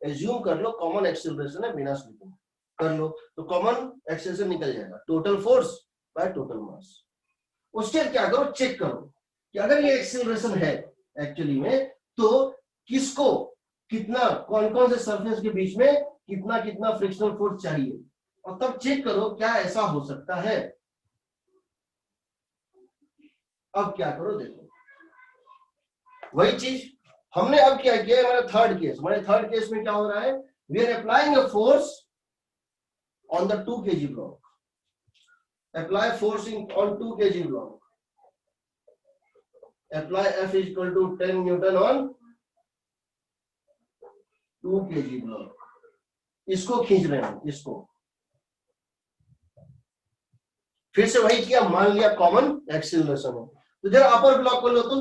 [SPEAKER 1] एज्यूम कर लो कॉमन एक्सीलरेशन है बिना स्लिपिंग, कर लो तो कॉमन एक्सीलरेशन निकल जाएगा, total force by total mass. उसके क्या करो, चेक करो कि अगर ये एक्सीलरेशन है एक्चुअली में, तो किसको कितना, कौन कौन से सरफेस के बीच में कितना कितना फ्रिक्शनल फोर्स चाहिए, और तब चेक करो क्या ऐसा हो सकता है। अब क्या करो देखो, वही चीज हमने अब क्या किया है। हमारा थर्ड केस, हमारे थर्ड केस में क्या हो रहा है, we are applying a force on the 2 kg block, apply force on 2 kg block, apply F is equal to 10 Newton on 2 kg block. इसको खींच रहे हैं, इसको फिर से वही किया, मान लिया कॉमन एक्सीलरेशन है। तो जरा अपर ब्लॉक को लो, तो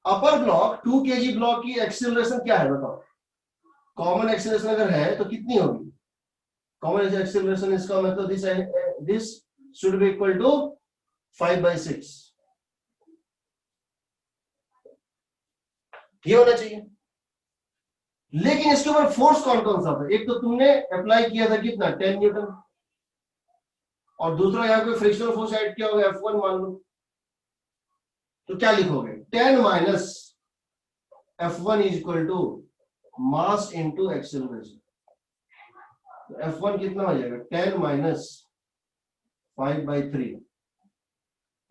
[SPEAKER 1] अपर ब्लॉक 2 kg ब्लॉक की एक्सीलरेशन क्या है बताओ? कॉमन एक्सीलरेशन अगर है तो कितनी होगी? कॉमन एक्सीलरेशन इसका मतलब this should be equal to 5/6, ये होना चाहिए। लेकिन इसके ऊपर फोर्स कौन कौन सा था? एक तो तुमने अप्लाई किया था कितना, 10 न्यूटन, और दूसरा यहाँ पे फ्रिक्शनल फोर्स ऐड किया होगा F1 मान लो। तो क्या लिखोगे, 10 minus F1 is equal to mass into acceleration. तो F1 कितना हो जाएगा, 10 माइनस 5/3,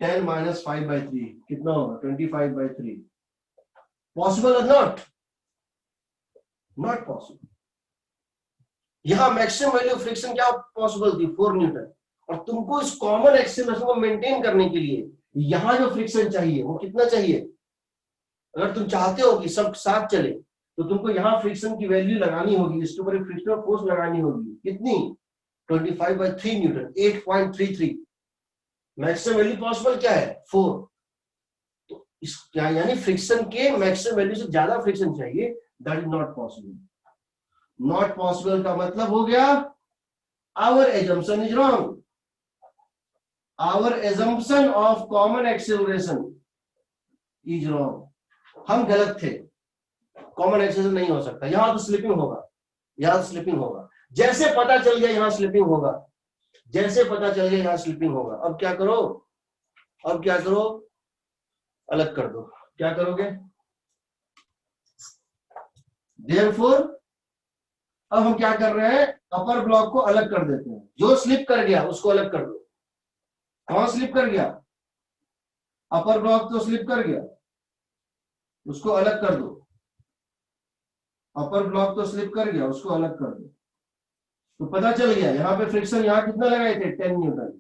[SPEAKER 1] 10 माइनस 5/3 कितना होगा, 25/3। पॉसिबल और नॉट? Not possible. यहां मैक्सिमम वैल्यू फ्रिक्शन क्या पॉसिबल थी, 4 न्यूटन, और तुमको इस कॉमन एक्सीलरेशन को मेंटेन करने के लिए यहां जो फ्रिक्शन चाहिए वो कितना चाहिए? अगर तुम चाहते हो कि सब साथ चले, तो तुमको यहां फ्रिक्शन की वैल्यू लगानी होगी, इसके ऊपर फ्रिक्शनल फोर्स लगानी होगी। कितनी? 25/3 न्यूटन, 8.33। मैक्सिमम वैल्यू पॉसिबल क्या है, 4। तो इस क्या यानी फ्रिक्शन के मैक्सिमम वैल्यू से ज्यादा फ्रिक्शन चाहिए, that is not possible. Not possible का मतलब हो गया our assumption is wrong, our assumption of common acceleration is wrong. हम गलत थे, कॉमन एक्सीलरेशन नहीं हो सकता, यहां तो स्लिपिंग होगा, यहां तो स्लिपिंग होगा। जैसे पता चल गया यहां स्लिपिंग होगा, जैसे पता चल गया यहां स्लिपिंग होगा, अब क्या करो, अब क्या करो, अलग कर दो। क्या करोगे, देयरफॉर अब हम क्या कर रहे हैं, अपर ब्लॉक को अलग कर देते हैं। जो स्लिप कर गया उसको अलग कर दो। कौन स्लिप कर गया, अपर ब्लॉक तो स्लिप कर गया, उसको अलग कर दो। अपर ब्लॉक तो स्लिप कर गया, उसको अलग कर दो। तो पता चल गया यहां पे फ्रिक्शन, यहां कितना लगाए थे, 10 न्यूटन,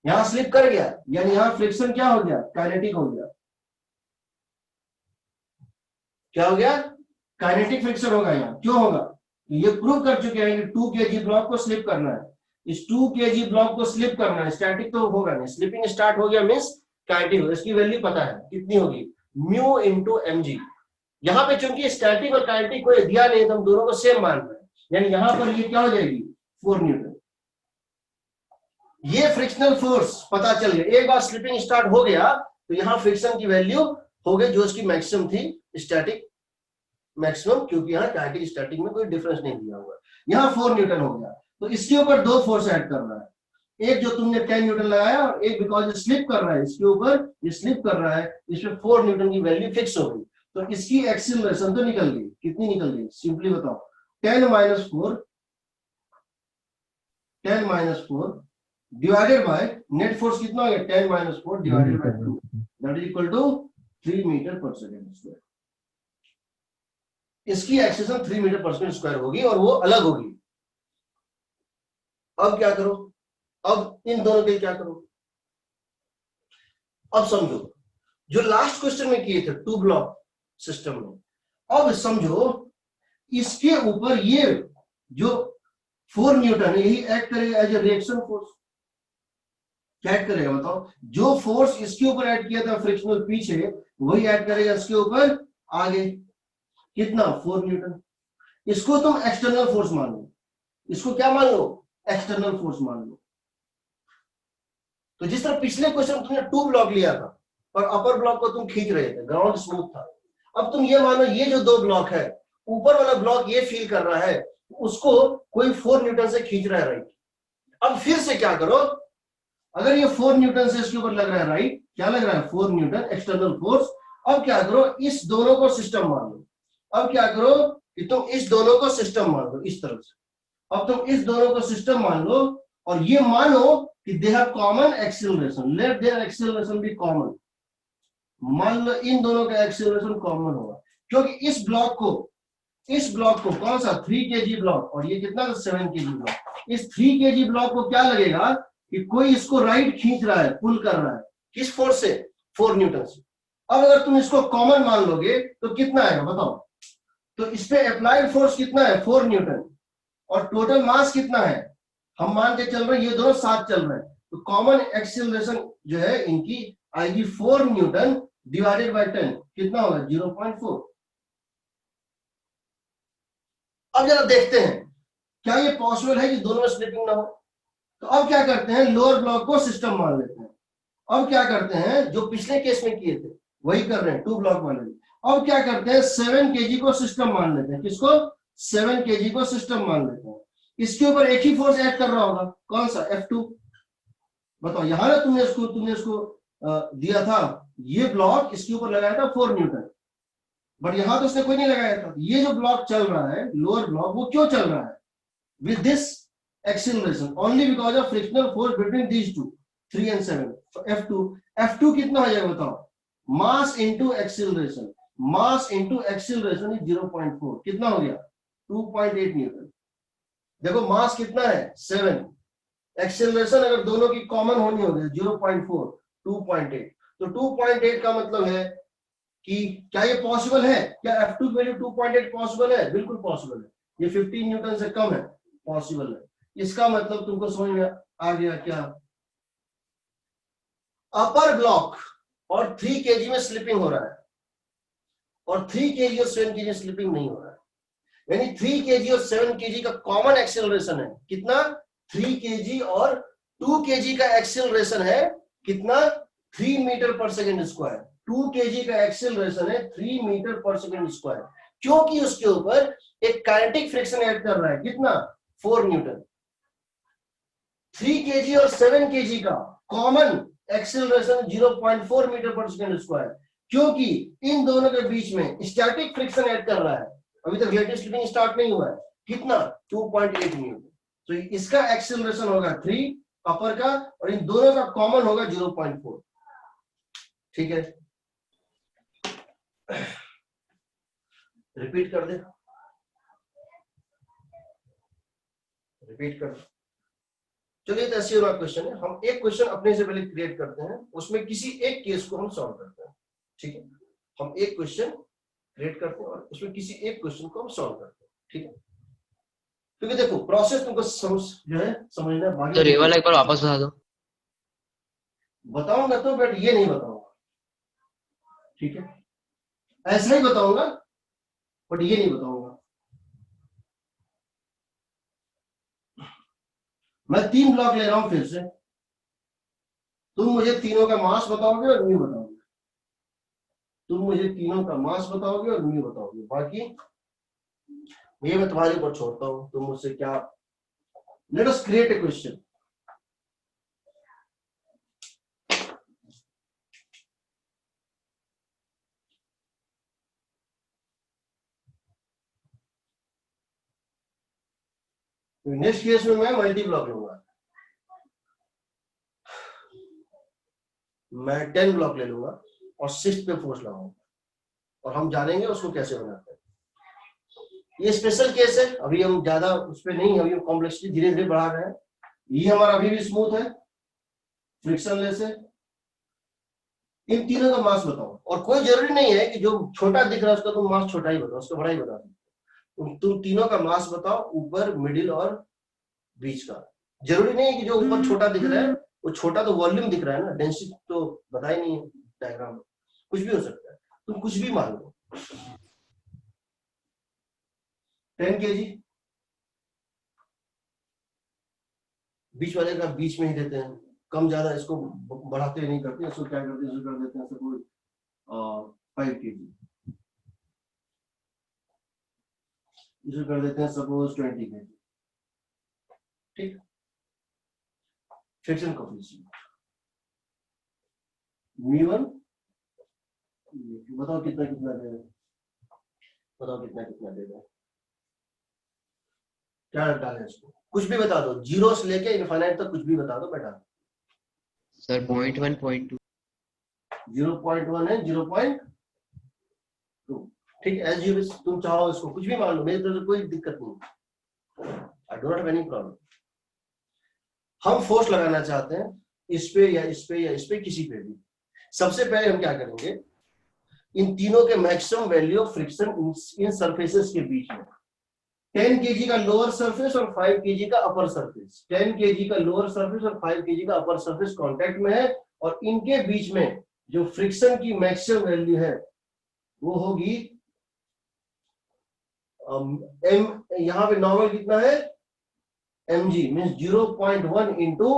[SPEAKER 1] यहां स्लिप कर गया, यानी यहां फ्रिक्शन क्या हो गया, काइनेटिक हो गया। क्या हो गया, काइनेटिक फ्रिक्शन होगा यहाँ। क्यों होगा, ये प्रूव कर चुके हैं कि 2 kg ब्लॉक को स्लिप करना है, इस 2 kg ब्लॉक को स्लिप करना है, स्टैटिक तो होगा नहीं, स्लिपिंग स्टार्ट हो गया मींस काइनेटिक होगा। इसकी वैल्यू पता है कितनी होगी, म्यू इंटू mg। यहाँ पे चूंकि स्टैटिक और काइनेटिक को दिया नहीं तो हम दोनों को सेम मान रहे हैं, यानी यहाँ पर ये क्या हो जाएगी 4 न्यूटन। ये फ्रिक्शनल फोर्स पता चल गया, एक बार स्लिपिंग स्टार्ट हो गया तो यहाँ फ्रिक्शन की वैल्यू हो गई जो उसकी मैक्सिमम थी, स्टैटिक मैक्सिमम, क्योंकि यहाँ काइनेटिक स्टैटिक में कोई डिफरेंस नहीं दिया हुआ, यहाँ 4 न्यूटन हो गया। तो इसके ऊपर दो फोर्स ऐड कर रहा है, एक जो तुमने 10 न्यूटन लगाया और एक बिकॉज स्लिप कर रहा है, इसके ऊपर ये स्लिप कर रहा है, इसमें 4 न्यूटन की वैल्यू फिक्स हो गई। तो इसकी एक्सीलरेशन तो निकल गई, कितनी निकल गई सिंपली बताओ, 10 minus 4 divided by net force कितना हो गया, 10 minus 4 divided by 2 that is equal to 3 metre per second square. इसकी acceleration 3 metre per second square होगी और वो अलग होगी। अब क्या करो, अब इन दोनों के क्या करो, अब समझो जो लास्ट क्वेश्चन में किए थे 2 ब्लॉक सिस्टम में, अब समझो इसके ऊपर ये जो 4 न्यूटन है यही एक्ट करेगा एज ए रिएक्शन फोर्स। क्या एक्ट करेगा बताओ, जो फोर्स इसके ऊपर ऐड किया था फ्रिक्शनल पीछे, वही ऐड करेगा इसके ऊपर आगे, कितना 4 न्यूटन। इसको तुम एक्सटर्नल फोर्स मान लो, इसको क्या मान लो, एक्सटर्नल फोर्स मान लो। तो जिस तरह पिछले क्वेश्चन तुमने 2 ब्लॉक लिया था और अपर ब्लॉक को तुम खींच रहे थे, ग्राउंड स्मूथ था, अब तुम ये मानो ये जो 2 ब्लॉक है, ऊपर वाला ब्लॉक ये फील कर रहा है उसको कोई 4 न्यूटन से खींच रहा है राइट। अब फिर से क्या करो, अगर ये 4 न्यूटन से इसके ऊपर लग रहा है राइट, क्या लग रहा है 4 न्यूटन एक्सटर्नल फोर्स। अब क्या करो, इस दोनों को सिस्टम मान लो। अब क्या करो कि तुम इस दोनों को सिस्टम मान लो इस तरफ से, अब तुम इस दोनों को सिस्टम मान लो और ये मानो कि they have common acceleration, let their acceleration be common. मान लो इन दोनों का एक्सीलरेशन कॉमन होगा, क्योंकि इस ब्लॉक को कौन सा 3 kg ब्लॉक और ये कितना 7 kg ब्लॉक, इस 3 kg ब्लॉक को क्या लगेगा कि कोई इसको राइट खींच रहा है, पुल कर रहा है, किस फोर्स से, 4 न्यूटन से। अब अगर तुम इसको कॉमन मान लोगे तो कितना आएगा बताओ, तो इस पे अप्लाइड फोर्स कितना है 4 न्यूटन और टोटल मास कितना है, हम मान के चल रहे हैं ये दोनों साथ चल रहे हैं, तो कॉमन एक्सीलरेशन जो है इनकी आएगी 4 न्यूटन डिवाइडेड बाय 10, कितना होगा 0.4। अब जरा देखते हैं क्या ये पॉसिबल है कि दोनों में स्लिपिंग ना हो। तो अब क्या करते हैं, लोअर ब्लॉक को सिस्टम मान लेते हैं। अब क्या करते हैं, जो पिछले केस में किए थे वही कर रहे हैं 2 ब्लॉक वाले। अब क्या करते हैं 7 kg को सिस्टम मान लेते हैं, किसको 7 kg को सिस्टम मान लेते हैं। इसके ऊपर एक ही फोर्स ऐड कर रहा होगा, कौन सा F2। बताओ यहां ना तुमने इसको दिया था ये ब्लॉक, इसके ऊपर लगाया था 4 न्यूटन, बट यहां तो उसने कोई नहीं लगाया था। ये जो ब्लॉक चल रहा है लोअर ब्लॉक, वो क्यों चल रहा है with this acceleration, only because of frictional force between these two 3 and 7। तो F2 कितना हो जाएगा बताओ, मास into acceleration, mass into acceleration is 0.4, कितना हो गया 2.8 न्यूटन। देखो मास कितना है 7, एक्सीलरेशन अगर दोनों की कॉमन होनी होगी 0.4 2.8, तो 2.8 का मतलब है कि क्या ये पॉसिबल है, क्या F2 की वैल्यू 2.8 पॉसिबल है, बिल्कुल पॉसिबल है, ये 15 न्यूटन से कम है, पॉसिबल है। इसका मतलब तुमको समझ में आ गया क्या, अपर ब्लॉक और 3 kg में स्लिपिंग हो रहा है और 3 kg और 7 kg में स्लिपिंग नहीं हो रहा है, यानी 3 kg और 7 kg का कॉमन एक्सीलरेशन है कितना, 3 kg और 2 kg का एक्सीलरेशन है कितना, 3 metre per second square. 2 kg का एक्सीलरेशन है 3 मीटर पर सेकेंड स्क्वायर, क्योंकि उसके ऊपर एक काइनेटिक फ्रिक्शन ऐड कर रहा है कितना 4 न्यूटन। 3 kg और 7 kg का common acceleration 0.4 metre per second square, क्योंकि इन दोनों के बीच में स्टैटिक फ्रिक्शन ऐड कर रहा है, अभी तक रिलेटिव स्लिपिंग स्टार्ट नहीं हुआ है, कितना 2.8 न्यूटन। तो इसका एक्सीलरेशन होगा 3 अपर का और इन दोनों का कॉमन होगा 0.4। ठीक है, रिपीट कर दे, रिपीट कर। चलिए तो ऐसे वाला क्वेश्चन है, हम एक क्वेश्चन अपने से पहले क्रिएट करते हैं, उसमें किसी एक केस को हम सॉल्व करते हैं। ठीक है, हम एक क्वेश्चन क्रिएट करते हैं और उसमें किसी एक क्वेश्चन को हम सॉल्व करते हैं, ठीक है। क्योंकि देखो प्रोसेस तुमको समझ जो है समझना है,
[SPEAKER 3] सर ये
[SPEAKER 1] बाकी
[SPEAKER 3] वाला एक बार वापस बता दो।
[SPEAKER 1] बताऊंगा तो, बट ये नहीं बताऊंगा, ठीक है। ऐसा ही बताऊंगा बट ये नहीं बताऊंगा। मैं 3 ब्लॉक ले रहा हूं फिर से, तुम मुझे तीनों का मास बताओगे और म्यू बताओगे, तुम मुझे तीनों का मास बताओगे और म्यू बताओगे, बाकी ये मैं तुम्हारे ऊपर छोड़ता हूं, तुम मुझसे क्या। Let us create a question. Next case में मैं मल्टी ब्लॉक लूंगा, मैं 10 ब्लॉक ले लूंगा और 6 पे फोर्स लगाऊंगा और हम जानेंगे उसको कैसे बनाते हैं। ये स्पेशल केस है, अभी हम ज्यादा उस पर नहीं, अभी हम कॉम्प्लेक्सिटी धीरे धीरे बढ़ा रहे हैं। ये हमारा अभी भी स्मूथ है, फ्रिक्शनलेस है। इन तीनों का मास बताओ, और कोई जरूरी नहीं है कि जो छोटा दिख रहा है उसका तुम मास छोटा ही बताओ, उसका बड़ा ही बता दो। तुम तीनों का मास बताओ, ऊपर, मिडिल और बीच का। जरूरी नहीं है कि जो ऊपर छोटा दिख रहा है वो छोटा तो वॉल्यूम दिख रहा है ना, डेंसिटी तो बता ही नहीं है डायग्राम में, कुछ भी हो सकता है, तुम कुछ भी मान लो। 10 kg, बीच वाले का बीच में ही देते हैं, कम ज्यादा इसको बढ़ाते नहीं करते, इसको क्या करते हैं, इसको कर देते हैं सपोज 5 kg, इसको कर देते हैं सपोज 20 kg, ठीक। फ्रिक्शन कोएफिशिएंट v1 बताओ कितना कितना देगा, बताओ कितना कितना देगा, क्या डालें इसको, कुछ भी बता दो, 0 से लेके इनफाइनाइट तक कुछ भी बता दो बेटा।
[SPEAKER 3] सर 0.1 0.2
[SPEAKER 1] 0.1 है, 0.2, ठीक है। एज यू विश, तुम चाहो इसको कुछ भी मान लो, मेरी तरफ से कोई दिक्कत नहीं, I don't have any problem. हम फोर्स लगाना चाहते हैं इस पे या इस पे या इस पे, किसी पे भी। सबसे पहले हम क्या करेंगे, इन तीनों के maximum value of friction in surfaces के बीच में। 10 kg का लोअर सरफेस और 5 kg का अपर सरफेस, 10 kg का लोअर सरफेस और 5 kg का अपर सरफेस कांटेक्ट में है, और इनके बीच में जो फ्रिक्शन की मैक्सिमम वैल्यू है वो होगी एम, यहां पे नॉर्मल कितना है, mg means 0.1 into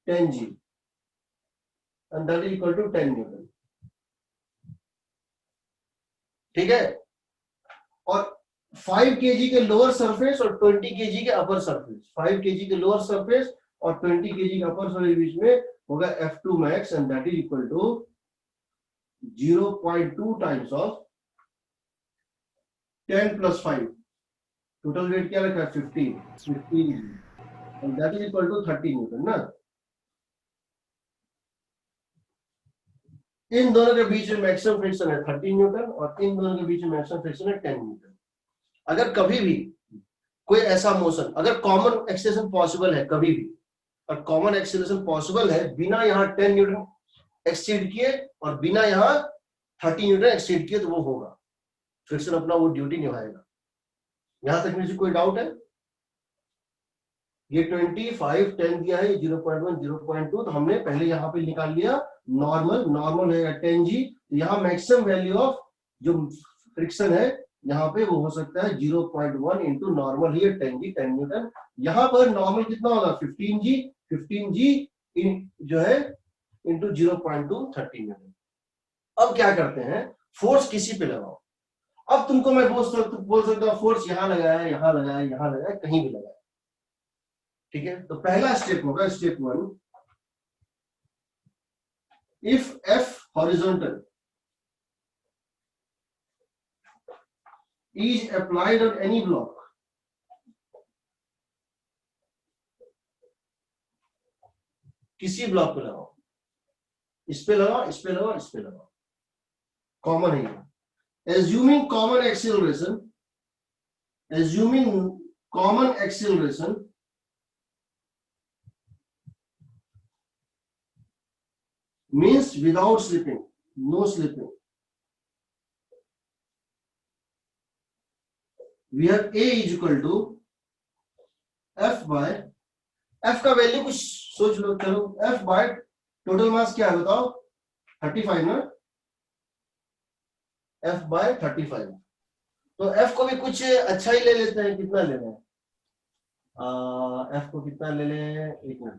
[SPEAKER 1] 10g and that is equal to 10 newton, ठीक है। और 5 kg के लोअर सरफेस और 20 kg के अपर सरफेस, 5 kg के लोअर सरफेस और 20 kg के अपर सरफेस बीच में होगा F2 max and that is equal to 0.2 times of 10 plus 5, total weight क्या रखा है 15 and that is equal to 30 newton ना। इन दोनों के बीच में मैक्सिमम फ्रिक्शन है 30 न्यूटन और इन दोनों के बीच में मैक्सिमम फ्रिक्शन है 10 न्यूटन। अगर कभी भी कोई ऐसा मोशन, अगर कॉमन एक्सेलरेशन पॉसिबल है कभी भी, और कॉमन एक्सेलरेशन पॉसिबल है बिना यहाँ 10 न्यूटन एक्सीड किए और बिना यहाँ 30 न्यूटन एक्सीड किए, तो वो होगा, फ्रिक्शन अपना वो ड्यूटी निभाएगा। यहां तक मुझे कोई डाउट है? ये 25 10 दिया है, 0.1 0.2, तो हमने पहले यहाँ पे निकाल लिया नॉर्मल है 10g, यहाँ मैक्सिमम वैल्यू ऑफ जो फ्रिक्शन है यहाँ पे वो हो सकता है 0.1 इंटू नॉर्मल ही 10g 10 न्यूटन। यहाँ पर नॉर्मल कितना होगा 15g जो है इंटू 0.2 30 न्यूटन। अब क्या करते हैं, फोर्स किसी पे लगाओ। अब तुमको मैं बोल सकता हूँ फोर्स यहाँ लगाया, यहाँ लगाया, यहाँ लगाया, कहीं भी लगाया, ठीक है। तो पहला स्टेप होगा step 1, if F horizontal is applied on any block, किसी ब्लॉक पे लगाओ, इस पे लगाओ, इस पे लगाओ, इस पे लगाओ, कॉमन है। assuming common acceleration means without slipping, no slipping, we have A is equal to F by, F का वैल्यू कुछ सोच लो, चलो F बाय टोटल मास क्या है बताओ, 35 ना, F बाय 35। तो F को भी कुछ अच्छा ही ले लेते हैं, कितना ले रहे हैं, F को कितना ले लें, एक मिनट,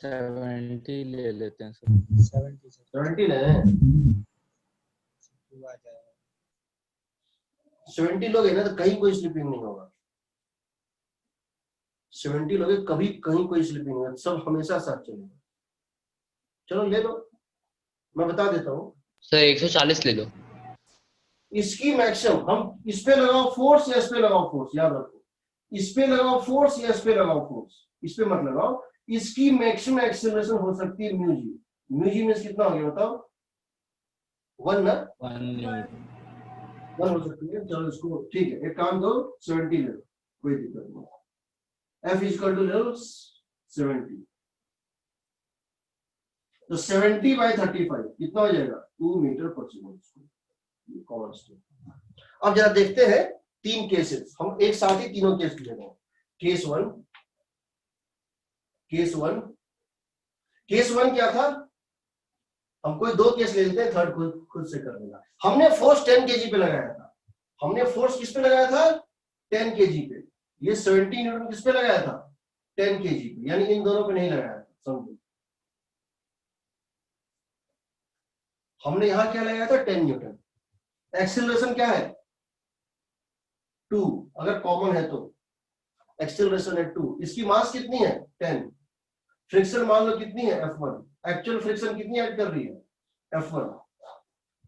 [SPEAKER 4] 70
[SPEAKER 2] ले लेते हैं सर।
[SPEAKER 1] 70 ले, 70 लोग है ना तो कहीं कोई स्लिपिंग नहीं होगा, 70 लोग कभी कहीं कोई स्लिपिंग नहीं होगा, सब हमेशा साथ चलेगा। चलो ले लो, मैं बता देता हूँ
[SPEAKER 3] सर 140 ले लो।
[SPEAKER 1] इसकी मैक्सिमम, हम इस पे लगाओ फोर्स या इस पे लगाओ फोर्स, याद रखो, इस पे लगाओ फोर्स या इस पे लगाओ फोर्स, इस पे मत लगाओ। इसकी मैक्सिमम एक्सेलरेशन हो सकती है म्यू जी, म्यू जी में कितना हो गया बताओ, 1 ना,
[SPEAKER 2] 1 न्यूटन।
[SPEAKER 1] 1 हो सकती है। चलो इसको ठीक है, एक काम करो 70 ले लो, कोई दिक्कत नहीं, F इक्वल टू ले लो 70, तो 70 बाय 35 कितना हो जाएगा, 2 metre per second. Common step. अब जरा देखते हैं 3 केसेस, हम एक साथ ही तीनों केस ले रहे हैं। केस 1, केस 1, केस 1 क्या था, हम कोई 2 केस ले लेते हैं, थर्ड खुद से कर लेगा। हमने फोर्स 10 kg पे लगाया था, हमने फोर्स किस पे लगाया था, 10 kg पे। ये 70 न्यूटन किस पे लगाया था, 10 kg पे, यानी इन दोनों पे नहीं लगाया था, समझो। हमने यहां क्या लगाया था, 10 न्यूटन। एक्सेलरेशन क्या है, 2, अगर कॉमन है तो एक्सेलरेशन है 2, इसकी मास कितनी है 10, फ्रिक्शन मान लो कितनी है F1, एक्चुअल फ्रिक्शन कितनी ऐड कर रही है F1।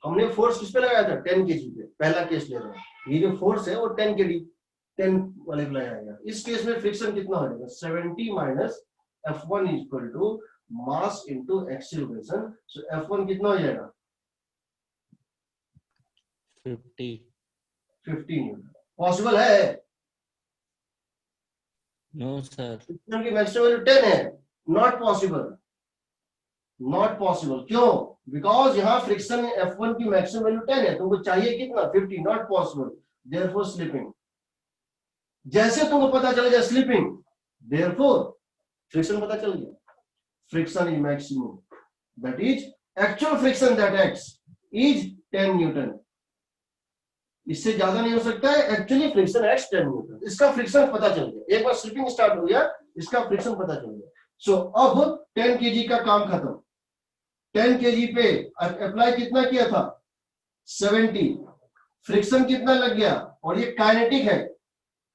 [SPEAKER 1] हमने फोर्स किस पे लगाया था, 10 kg पे, पहला केस ले रहे हैं, ये जो फोर्स है वो 10 kg 10 वाले पे लगाया गया। इस केस में फ्रिक्शन कितना हो जाएगा, 70 minus F1 equal to mass into acceleration. So F1 कितना हो जाएगा, 50 न्यूटन। पॉसिबल है,
[SPEAKER 2] नो सर।
[SPEAKER 1] फ्रिक्शन की मैक्सिमम वैल्यू 10 है, नॉट पॉसिबल, नॉट पॉसिबल। क्यों, बिकॉज यहां फ्रिक्शन F1 की मैक्सिमम वैल्यू 10 है, तुमको चाहिए कितना, 50, नॉट पॉसिबल, देयरफॉर स्लिपिंग। जैसे तुमको पता चल जाए स्लिपिंग, देयरफॉर फ्रिक्शन पता चल गया, friction is maximum, that is actual friction that acts is 10 Newton. इससे ज्यादा नहीं हो सकता है, एक्चुअली फ्रिक्शन एक्ट्स 10 न्यूटन। इसका फ्रिक्शन पता चल गया, एक बार स्लिपिंग स्टार्ट हो गया, इसका फ्रिक्शन पता चल गया। सो अब 10 kg का काम खत्म, 10 kg पे अप्लाई कितना किया था, 70, फ्रिक्शन कितना लग गया, और ये काइनेटिक है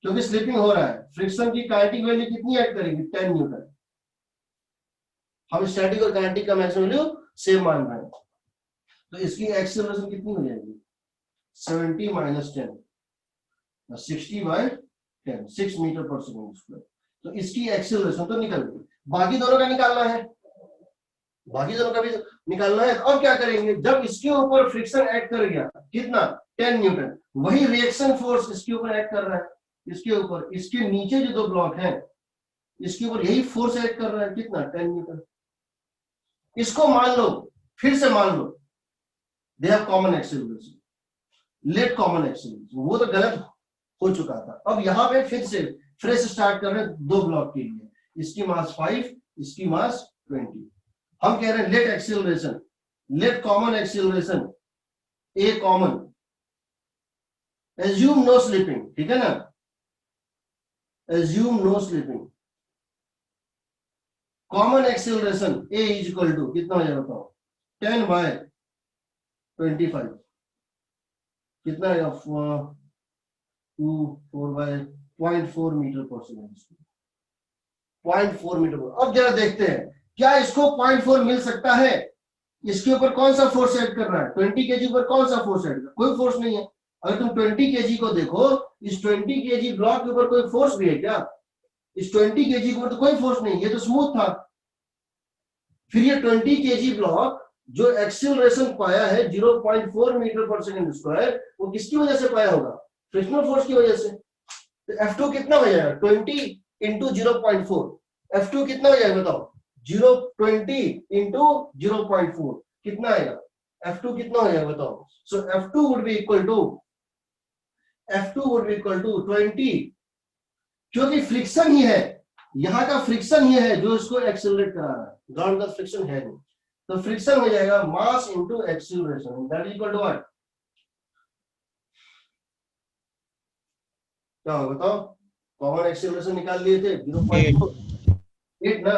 [SPEAKER 1] क्योंकि स्लिपिंग हो रहा है, फ्रिक्शन की काइनेटिक वैल्यू कितनी ऐड करेंगे, 10 न्यूटन। हम स्टैटिक और काइनेटिक का मैक्सिमम वैल्यू सेम मान रहे हैं, तो इसकी एक्सेलरेशन कितनी हो जाएगी, 70 minus 10, 60 bye 10, 6 metre per second square. तो इसकी एक्सेलरेशन तो निकल गई, बाकी दोनों का निकालना है, बाकी दोनों का भी निकालना है। अब क्या करेंगे, जब इसके ऊपर फ्रिक्शन ऐड कर गया कितना, 10 न्यूटन, वही रिएक्शन फोर्स इसके ऊपर ऐड कर रहा है, इसके ऊपर, इसके नीचे जो 2 ब्लॉक हैं इसके ऊपर यही फोर्स ऐड कर रहा है, कितना, 10 न्यूटन। इसको मान लो, फिर से मान लो they have common acceleration, let common acceleration, वो तो गलत हो चुका था। अब यहां पे फिर से फ्रेश स्टार्ट कर रहे हैं 2 ब्लॉक के लिए, इसकी मास 5, इसकी मास 20। हम कह रहे हैं let acceleration, let common acceleration a common, assume no slipping, ठीक है ना, assume no slipping, common acceleration a is equal to कितना हो जाएगा बताओ, 10 बाय 25, कितना है 4 bye 0.4 metre per second, 0.4 metre पर। अब जरा देखते हैं क्या इसको 0.4 मिल सकता है, इसके ऊपर कौन सा फोर्स ऐड कर रहा है, 20 kg पर कौन सा फोर्स ऐड कर, कोई फोर्स नहीं है। अगर तुम 20 kg को देखो, इस 20 kg ब्लॉक के ऊपर कोई फोर्स भी है क्या, इस 20 kg के ऊपर तो कोई फोर्स नहीं, ये तो स्मूथ था। फिर ये 20 kg ब्लॉक जो एक्सेलरेशन पाया है 0.4 मीटर पर सेकंड स्क्वायर, वो किसकी वजह से पाया होगा, फ्रिक्शनल फोर्स की वजह से। तो F2 कितना हो जाएगा, 20 इंटू 0.4, F2 कितना हो जाएगा बताओ, 20 इंटू 0.4 कितना आएगा, F2 कितना हो जाएगा बताओ? So F2 would be equal to 20, क्योंकि फ्रिक्शन ही है, यहां का फ्रिक्शन ही है जो इसको एक्सेलरेट करा रहा है, ग्राउंड का फ्रिक्शन है नहीं, तो फ्रिक्शन हो जाएगा mass into acceleration, that is equal to what? क्या होगा बताओ? कॉमन एक्सीलरेशन निकाल लिए थे 0.8 ना,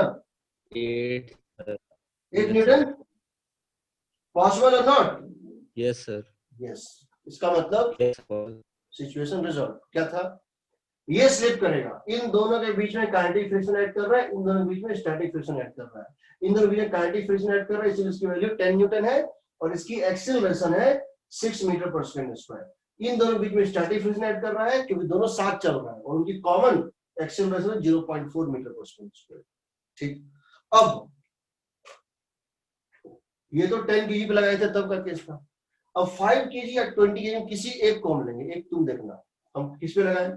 [SPEAKER 1] 8 न्यूटन, पॉसिबल और नॉट?
[SPEAKER 2] Yes, sir.
[SPEAKER 1] यस, इसका मतलब
[SPEAKER 2] Yes, sir.
[SPEAKER 1] सिचुएशन रिजॉल्व क्या था? ये स्लिप करेगा, इन दोनों के बीच में काइनेटिक फ्रिक्शन ऐड कर रहा है, इन दोनों के बीच में स्टैटिक फ्रिक्शन ऐड कर रहा है, इन दोनों के बीच में काइनेटिक फ्रिक्शन ऐड कर रहा है, इसलिए इसकी वैल्यू 10 न्यूटन है और इसकी एक्सीलरेशन है 6 मीटर पर सेकंड स्क्वायर। इन दोनों के बीच में स्टैटिक फ्रिक्शन ऐड कर रहा है क्योंकि दोनों साथ चल रहा है और उनकी कॉमन एक्सीलरेशन है 0.4 मीटर पर सेकंड स्क्वायर। ठीक, अब ये तो 10 kg पे लगाए थे तब का केस था, अब 5 kg या 20 kg में किसी एक को हम लेंगे, एक तुम देखना हम किस पे लगाएं,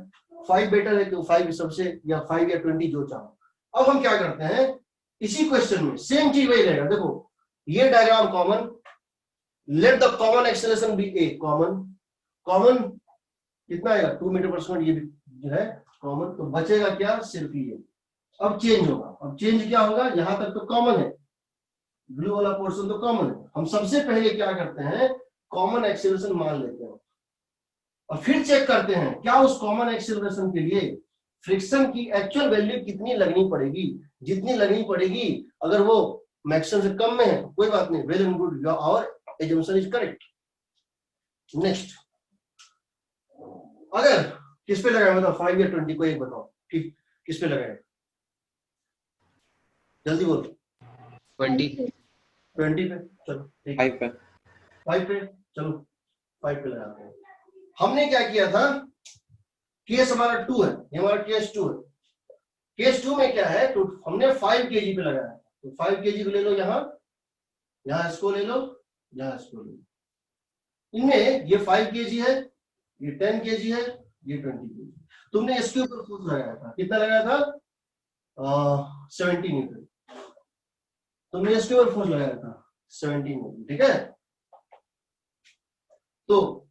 [SPEAKER 1] 5 बेटर है तो 5 सबसे, या 5 या 20 जो चाहो। अब हम क्या करते हैं, इसी क्वेश्चन में सेम चीज वही रहेगा, देखो ये diagram common, let the common acceleration be A, common कितना आएगा 2 मीटर पर सेकंड, ये भी जो है कॉमन, तो बचेगा क्या, सिर्फ ये। अब चेंज होगा, अब चेंज क्या होगा, यहां तक तो कॉमन है, ब्लू वाला पोर्शन तो कॉमन है, हम सबसे पहले क्या करते हैं, कॉमन एक्सेलरेशन मान लेते हैं और फिर चेक करते हैं क्या उस कॉमन एक्सेलरेशन के लिए फ्रिक्शन की एक्चुअल वैल्यू कितनी लगनी पड़ेगी, जितनी लगनी पड़ेगी, अगर वो मैक्सिमम से कम में है कोई बात नहीं, well and good, our assumption is correct. Next, अगर किस पे लगाए बताओ, 5 या 20 को एक बताओ, ठीक किस पे लगाए, जल्दी बोलो।
[SPEAKER 3] 20
[SPEAKER 1] पे, चलो ठीक, 5 पे, चलो 5 पे लगाते हैं। हमने क्या किया था, केस हमारा 2 है, ये हमारा केस 2 है, केस 2 में क्या है, तो हमने 5 kg पे लगाया, तो 5 kg को ले लो, यहाँ इसको ले लो, यहाँ इसको ले लो, इनमें ये 5 kg है, ये 10 kg है, ये 20 kg, तुमने इसके ऊपर फोर्स लगाया था, कितना लगाया था 70 न्यूटन, तुमने इसके ऊपर फोर्स लगाया था 70 न्यूटन, ठीक है। तो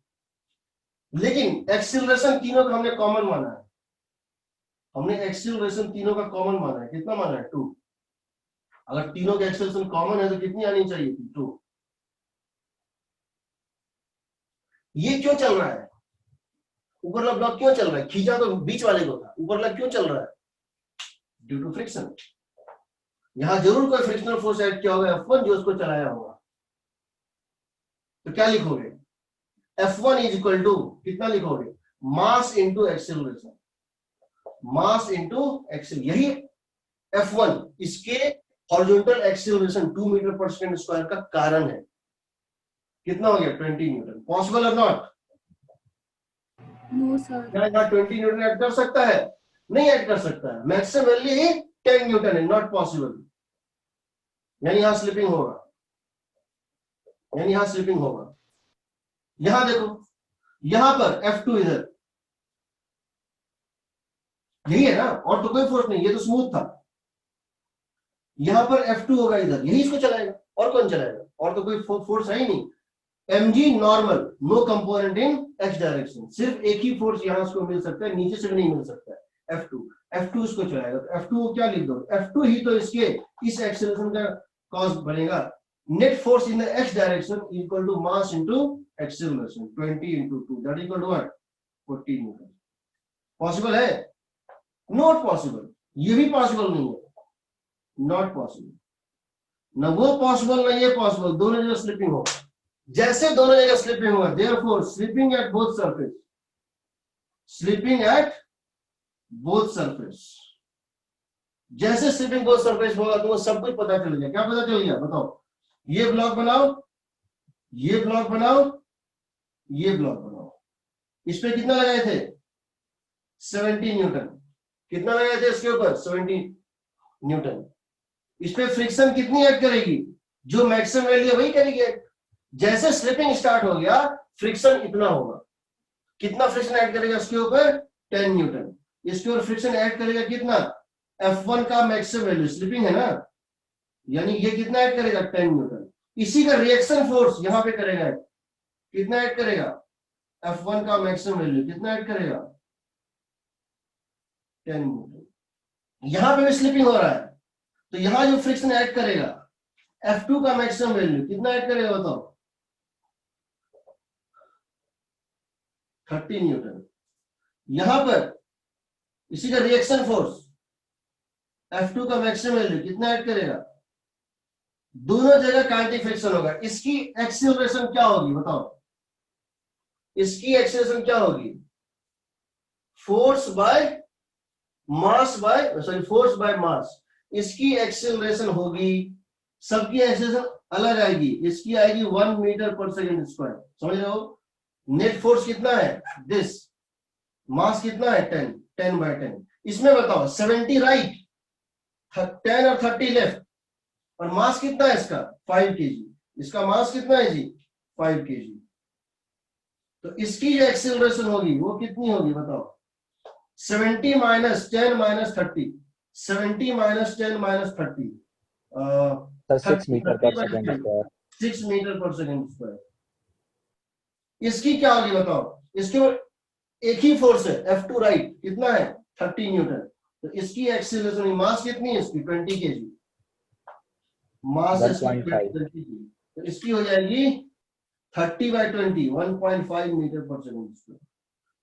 [SPEAKER 1] लेकिन एक्सीलरेशन तीनों का हमने कॉमन माना है, हमने एक्सीलरेशन तीनों का कॉमन माना है, कितना माना है 2, अगर तीनों के एक्सीलरेशन कॉमन है तो कितनी आनी चाहिए थी 2। ये क्यों चल रहा है, ऊपर वाला ब्लॉक क्यों चल रहा है, खींचा तो बीच वाले को था, ऊपर वाला क्यों चल रहा है, ड्यू टू फ्रिक्शन, यहां जरूर कोई फ्रिक्शनल फोर्स ऐड किया होगा F1 जो उसको चलाया होगा, तो क्या लिखोगे, F1 इज इक्वल टू कितना लिखोगे, mass into acceleration, mass into accel, यही F1 इसके horizontal acceleration 2 metre per second square का कारण है। कितना हो गया 20 न्यूटन, पॉसिबल और नॉट?
[SPEAKER 5] No sir.
[SPEAKER 1] क्या यहाँ 20 न्यूटन ऐड कर सकता है? नहीं ऐड कर सकता है, मैक्सिमम वैल्यू ही 10 न्यूटन है, नॉट पॉसिबल, यानी यहां स्लिपिंग होगा, यानी यहां स्लिपिंग होगा। यहां देखो, यहां पर F2 इधर, यही है ना, और तो कोई फोर्स नहीं, ये तो स्मूथ था, यहां पर F2 होगा इधर, यही इसको चलाएगा, और कौन चलाएगा, और तो कोई फोर्स है ही नहीं, mg normal, no component in x direction, सिर्फ एक ही फोर्स यहां उसको मिल सकता है, नीचे से भी नहीं मिल सकता है, F2 इसको चलाएगा, तो F2 को क्या लिख दो, F2 ही तो इसके इस एक्सेलरेशन का कॉज बनेगा, net force in the x direction equal to mass into acceleration 20 into 2, that equal to what, 40 newton. Possible है? नॉट पॉसिबल, ये भी पॉसिबल नहीं है, नॉट पॉसिबल, ना वो पॉसिबल ना ये पॉसिबल, दोनों जगह स्लिपिंग होगा, जैसे दोनों जगह स्लिपिंग होगा, therefore slipping at both surface, slipping at both surface, जैसे स्लिपिंग बोथ सरफेस होगा तो वो सब कुछ पता चल गया, क्या पता चल गया बताओ, ये ब्लॉक बनाओ, ये ब्लॉक बनाओ, ये ब्लॉक बनाओ, इस पे कितना लगाए थे 70 न्यूटन, कितना लगाए थे इसके ऊपर 70 न्यूटन, इस पे फ्रिक्शन कितनी ऐड करेगी, जो मैक्सिमम वैल्यू वही करेगी, जैसे स्लिपिंग स्टार्ट हो गया फ्रिक्शन इतना होगा, कितना फ्रिक्शन ऐड करेगा इसके ऊपर 10 न्यूटन, इसके ऊपर फ्रिक्शन ऐड करेगा कितना, F1 का मैक्सिमम वैल्यू, स्लिपिंग है ना, यानी ये कितना ऐड करेगा 10 न्यूटन, इसी का रिएक्शन फोर्स यहां पे करेगा, कितना ऐड करेगा, F1 का मैक्सिमम वैल्यू कितना ऐड करेगा, 10 न्यूटन। यहां पे भी स्लिपिंग हो रहा है, तो यहां जो फ्रिक्शन ऐड करेगा F2 का मैक्सिमम वैल्यू कितना ऐड करेगा बताओ, 30 न्यूटन। यहां पर इसी का रिएक्शन फोर्स F2 का मैक्सिमम वैल्यू कितना ऐड करेगा, दोनों जगह काइनेटिक फ्रिक्शन होगा। इसकी एक्सीलरेशन क्या होगी बताओ, इसकी एक्सीलरेशन क्या होगी, force by mass by sorry force by mass. इसकी एक्सीलरेशन होगी, सबकी एक्सीलरेशन अलग आएगी। इसकी आएगी 1 मीटर पर सेकेंड स्क्वायर, समझ रहे हो। नेट फोर्स कितना है, दिस मास कितना है 10 बाय 10। इसमें बताओ 70 राइट, 10 और 30 लेफ्ट, और मास कितना है इसका 5 kg। इसका मास कितना है जी 5 kg। तो इसकी जो एक्सीलरेशन होगी वो कितनी होगी बताओ, 70 minus 10 minus 30, 70 minus 10 minus 30,
[SPEAKER 5] 6 metre per second square,
[SPEAKER 1] 6 metre per second square. इसकी क्या होगी बताओ, इसके एक ही फोर्स है F2 राइट, कितना है 30 न्यूटन। तो इसकी एक्सीलरेशन मास कितनी है इसकी 20 kg, मास
[SPEAKER 5] 1.5।
[SPEAKER 1] 20 kg। तो इसकी हो जाएगी 30 bye 20, 1.5 metre per second square.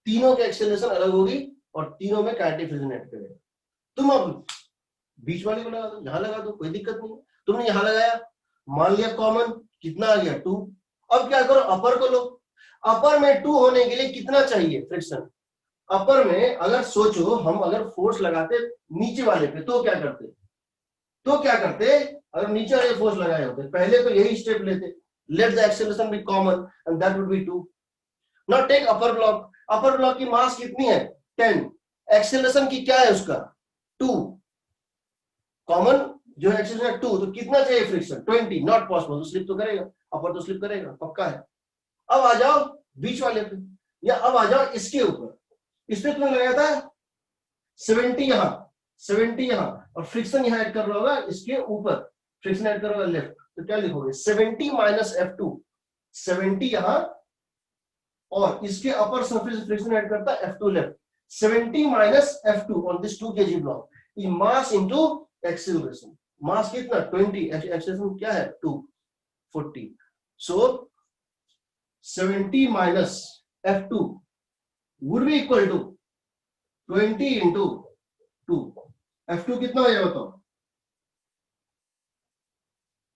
[SPEAKER 1] तीनों की एक्सीलरेशन अलग होगी और तीनों में काइनेटिक फ्रिक्शन ऐड करेगा। तुम अब बीच वाले को लगा दो, यहां लगा दो, कोई दिक्कत नहीं। तुमने यहां लगाया, मान लिया कॉमन, कितना आ गया 2। अब क्या करो, अपर को लो। अपर में 2 होने के लिए कितना चाहिए फ्रिक्शन। अपर में अगर सोचो, हम अगर फोर्स लगाते नीचे वाले पे तो क्या करते, अगर नीचे वाले फोर्स लगाए होते पहले तो यही स्टेप लेते, let the acceleration be common and that would be 2। Now take upper block. Upper block की मास कितनी है 10, एक्सीलरेशन की क्या है उसका 2, कॉमन जो है एक्सीलरेशन 2, तो कितना चाहिए फ्रिक्शन 20। नॉट पॉसिबल, तो स्लिप तो करेगा, अपर तो स्लिप करेगा पक्का है। अब आ जाओ बीच वाले पे, या अब आ जाओ इसके ऊपर। इस पे तुमने लगाया था 70 यहां, 70 यहां, और फ्रिक्शन यहां ऐड कर रहा होगा इसके ऊपर, फ्रिक्शन ऐड कर रहा होगा लेफ्ट। तो क्या लिखोगे 70 माइनस F2, 70 यहां, और इसके अपर सरफेस फ्रिक्शन ऐड करता है F2 left. 70 minus F2 on this 2 kg block is mass into acceleration. Mass कितना 20, एक्सीलरेशन क्या है 2, 40। So 70 minus F2 would be equal to 20 into 2। F2 कितना हो जाएगा बताओ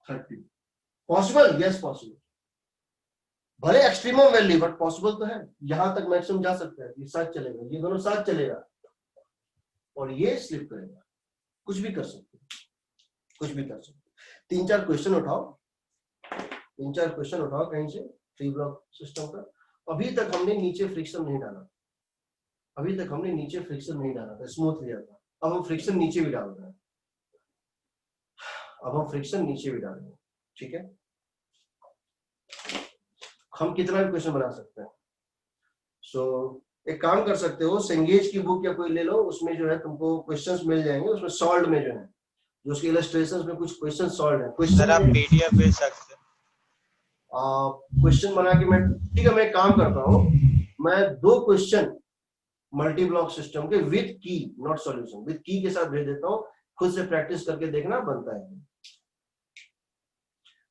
[SPEAKER 1] 30। पॉसिबल, यस पॉसिबल, भले एक्सट्रीमम वैल्यू बट पॉसिबल तो है। यहां तक मैक्सिमम जा सकता है, ये साथ चलेगा, ये दोनों साथ चलेगा, और ये स्लिप करेगा। कुछ भी कर सकते, कुछ भी कर सकते। 3-4 क्वेश्चन उठाओ, 3-4 क्वेश्चन उठाओ कहीं से 3 ब्लॉक सिस्टम का। अभी तक हमने नीचे फ्रिक्शन नहीं डाला, अभी तक हमने नीचे फ्रिक्शन नहीं डाला था, स्मूथ लिया था। अब हम फ्रिक्शन नीचे भी डाल रहे हैं, अब हम फ्रिक्शन नीचे भी डाल रहे हैं, ठीक है। हम कितना भी क्वेश्चन बना सकते हैं। सो एक काम कर सकते हो, सेंगेज की बुक या कोई ले लो, उसमें जो है तुमको क्वेश्चंस मिल जाएंगे। उसमें सॉल्व में जो है, जो उसके इलस्ट्रेशंस में कुछ क्वेश्चन सॉल्व है।
[SPEAKER 4] सर आप PDF भेज सकते हैं।
[SPEAKER 1] क्वेश्चन बना के मैं, ठीक है, मैं एक काम करता हूँ, मैं 2 क्वेश्चन मल्टी ब्लॉक सिस्टम के विद की, नॉट सॉल्यूशन, विद की के साथ भेज देता हूँ। खुद से प्रैक्टिस करके देखना, बनता है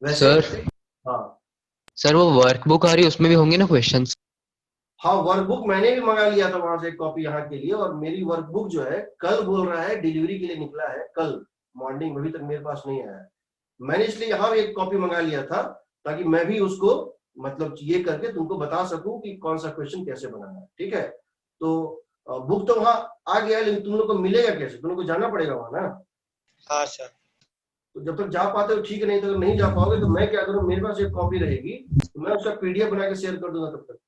[SPEAKER 1] वैसे।
[SPEAKER 3] सर,
[SPEAKER 1] हाँ
[SPEAKER 3] सर वो वर्कबुक आ रही है उसमें भी होंगे ना क्वेश्चंस।
[SPEAKER 1] हाँ, वर्कबुक मैंने भी मंगा लिया था वहां से एक कॉपी यहाँ के लिए, और मेरी वर्कबुक जो है कल बोल रहा है डिलीवरी के लिए निकला है, कल मॉर्निंग, अभी तक मेरे पास नहीं आया है। मैंने इसलिए यहाँ भी एक कॉपी मंगा लिया था ताकि मैं भी उसको मतलब ये करके तुमको बता सकूं कि कौन सा क्वेश्चन कैसे बनाना है, ठीक है। तो बुक तो वहां आ गया, लेकिन तुम लोग को मिलेगा कैसे, तुम लोग को जाना पड़ेगा वहां ना।
[SPEAKER 4] हाँ सर।
[SPEAKER 1] तो जब तक जा पाते हो ठीक है, नहीं तो अगर नहीं जा पाओगे तो मैं क्या करूँ, मेरे पास एक कॉपी रहेगी तो मैं उसका PDF बना के शेयर कर दूंगा तब तक,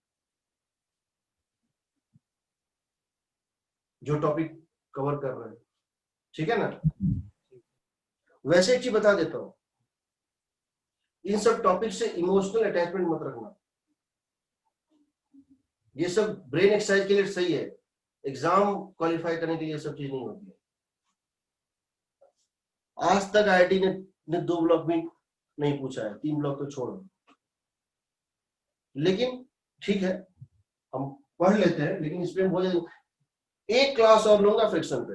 [SPEAKER 1] जो टॉपिक कवर कर रहे हैं, ठीक है ना। वैसे एक चीज बता देता हूं, इन सब टॉपिक से इमोशनल अटैचमेंट मत रखना। ये सब ब्रेन एक्सरसाइज के लिए सही है, एग्जाम क्वालिफाई करने के लिए सब चीज नहीं होती है। आज तक IIT ने 2 ब्लॉक में नहीं पूछा है, 3 ब्लॉक तो छोड़ो, लेकिन ठीक है हम पढ़ लेते हैं। लेकिन इसमें बहुत एक क्लास और लूंगा फ्रिक्शन पे,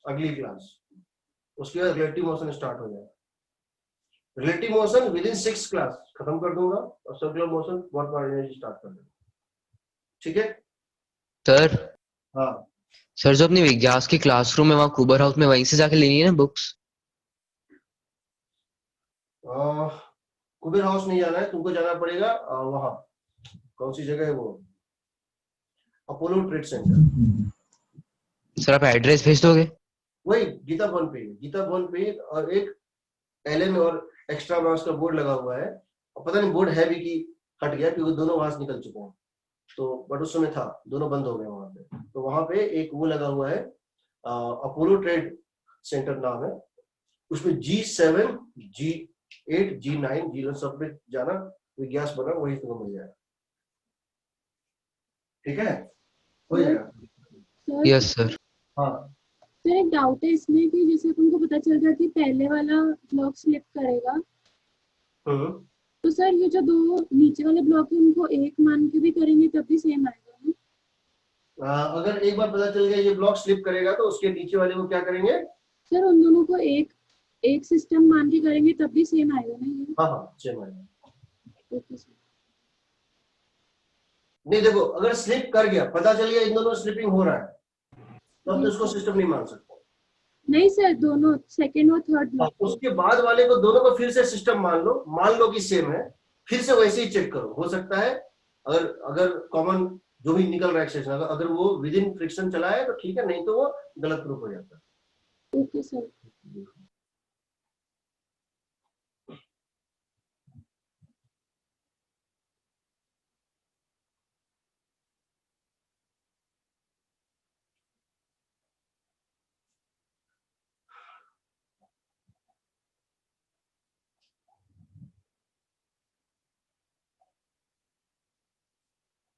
[SPEAKER 1] अगली क्लास, उसके बाद रिलेटिव मोशन स्टार्ट हो जाएगा। Relative motion with in 6 class खत्म कर दूंगा और सर्कुलर मोशन वर्क पर एनर्जी स्टार्ट कर दूंगा। ठीक है
[SPEAKER 3] सर
[SPEAKER 1] हाँ
[SPEAKER 3] सर जो अपनी विज्ञास की क्लासरूम है वहाँ कुबर हाउस में, वहीं से जाके लेनी है ना बुक्स?
[SPEAKER 1] कुबेर हाउस नहीं जाना है तुमको, जाना पड़ेगा वहां, कौन सी जगह है वो, अपोलो ट्रेड सेंटर।
[SPEAKER 3] सर आप एड्रेस भेज दोगे?
[SPEAKER 1] वही गीता भवन पे ही, गीता भवन पे ही, और एक एलएन और एक्स्ट्रा ब्रांच का बोर्ड लगा हुआ है, और पता नहीं बोर्ड है भी कि हट गया, क्योंकि दोनों वहां से निकल चुके हैं, तो बट उस समय था, दोनों बंद हो गए वहां पे। तो वहां पे एक वो लगा हुआ है, अपोलो ट्रेड सेंटर नाम है, उसमें G7 G8 G9 G11 सब पे जाना, विज्ञास बना, वही तुम्हें मिल जाएगा। ठीक है हो जाएगा।
[SPEAKER 6] Sir
[SPEAKER 3] yes sir.
[SPEAKER 1] हाँ
[SPEAKER 6] सर एक डाउट है इसमें कि जैसे अपन को पता चल गया कि पहले वाला ब्लॉक स्लिप करेगा, तो सर ये जो दो नीचे वाले ब्लॉक है उनको एक मान के भी करेंगे तब भी सेम आएगा ना?
[SPEAKER 1] अगर एक बार पता चल गया ये ब्लॉक स्लिप करेगा तो उसके नीचे वाले को क्या करेंगे?
[SPEAKER 6] सर उन दोनों को एक सिस्टम मान के करेंगे तब भी सेम आएगा ना ये?
[SPEAKER 1] हाँ हाँ सेम आएगा।
[SPEAKER 6] Okay sir.
[SPEAKER 1] नहीं देखो, अगर स्लिप कर गया, पता चल गया इन दोनों स्लिपिंग हो रहा है, तब तो इसको सिस्टम नहीं मान सकते।
[SPEAKER 6] नहीं सर, दोनों सेकंड और थर्ड ब्लॉक।
[SPEAKER 1] उसके बाद वाले को दोनों को फिर से सिस्टम मान लो कि सेम है, फिर से वैसे ही चेक करो, हो सकता है अगर अगर कॉमन जो भी निकल रहा है एक्सेशन, अगर वो विद इन फ्रिक्शन चला है तो ठीक है, नहीं तो वो गलत प्रूफ हो जाता है।
[SPEAKER 6] Okay sir.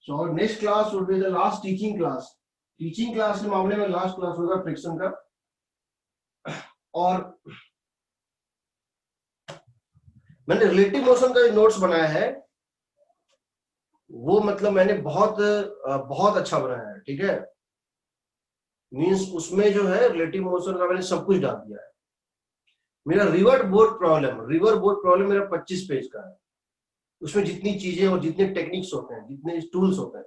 [SPEAKER 1] So our next class would be the last teaching class. Teaching class के मामले में लास्ट क्लास होगा फ्रिक्शन का। और मैंने रिलेटिव मोशन का जो नोट्स बनाया है वो मतलब मैंने बहुत अच्छा बनाया है, ठीक है। मींस उसमें जो है रिलेटिव मोशन का मैंने सब कुछ डाल दिया है। मेरा रिवर बोर्ड प्रॉब्लम मेरा 25 पेज का है, उसमें जितनी चीजें और जितने टेक्निक्स होते हैं, जितने टूल्स होते हैं,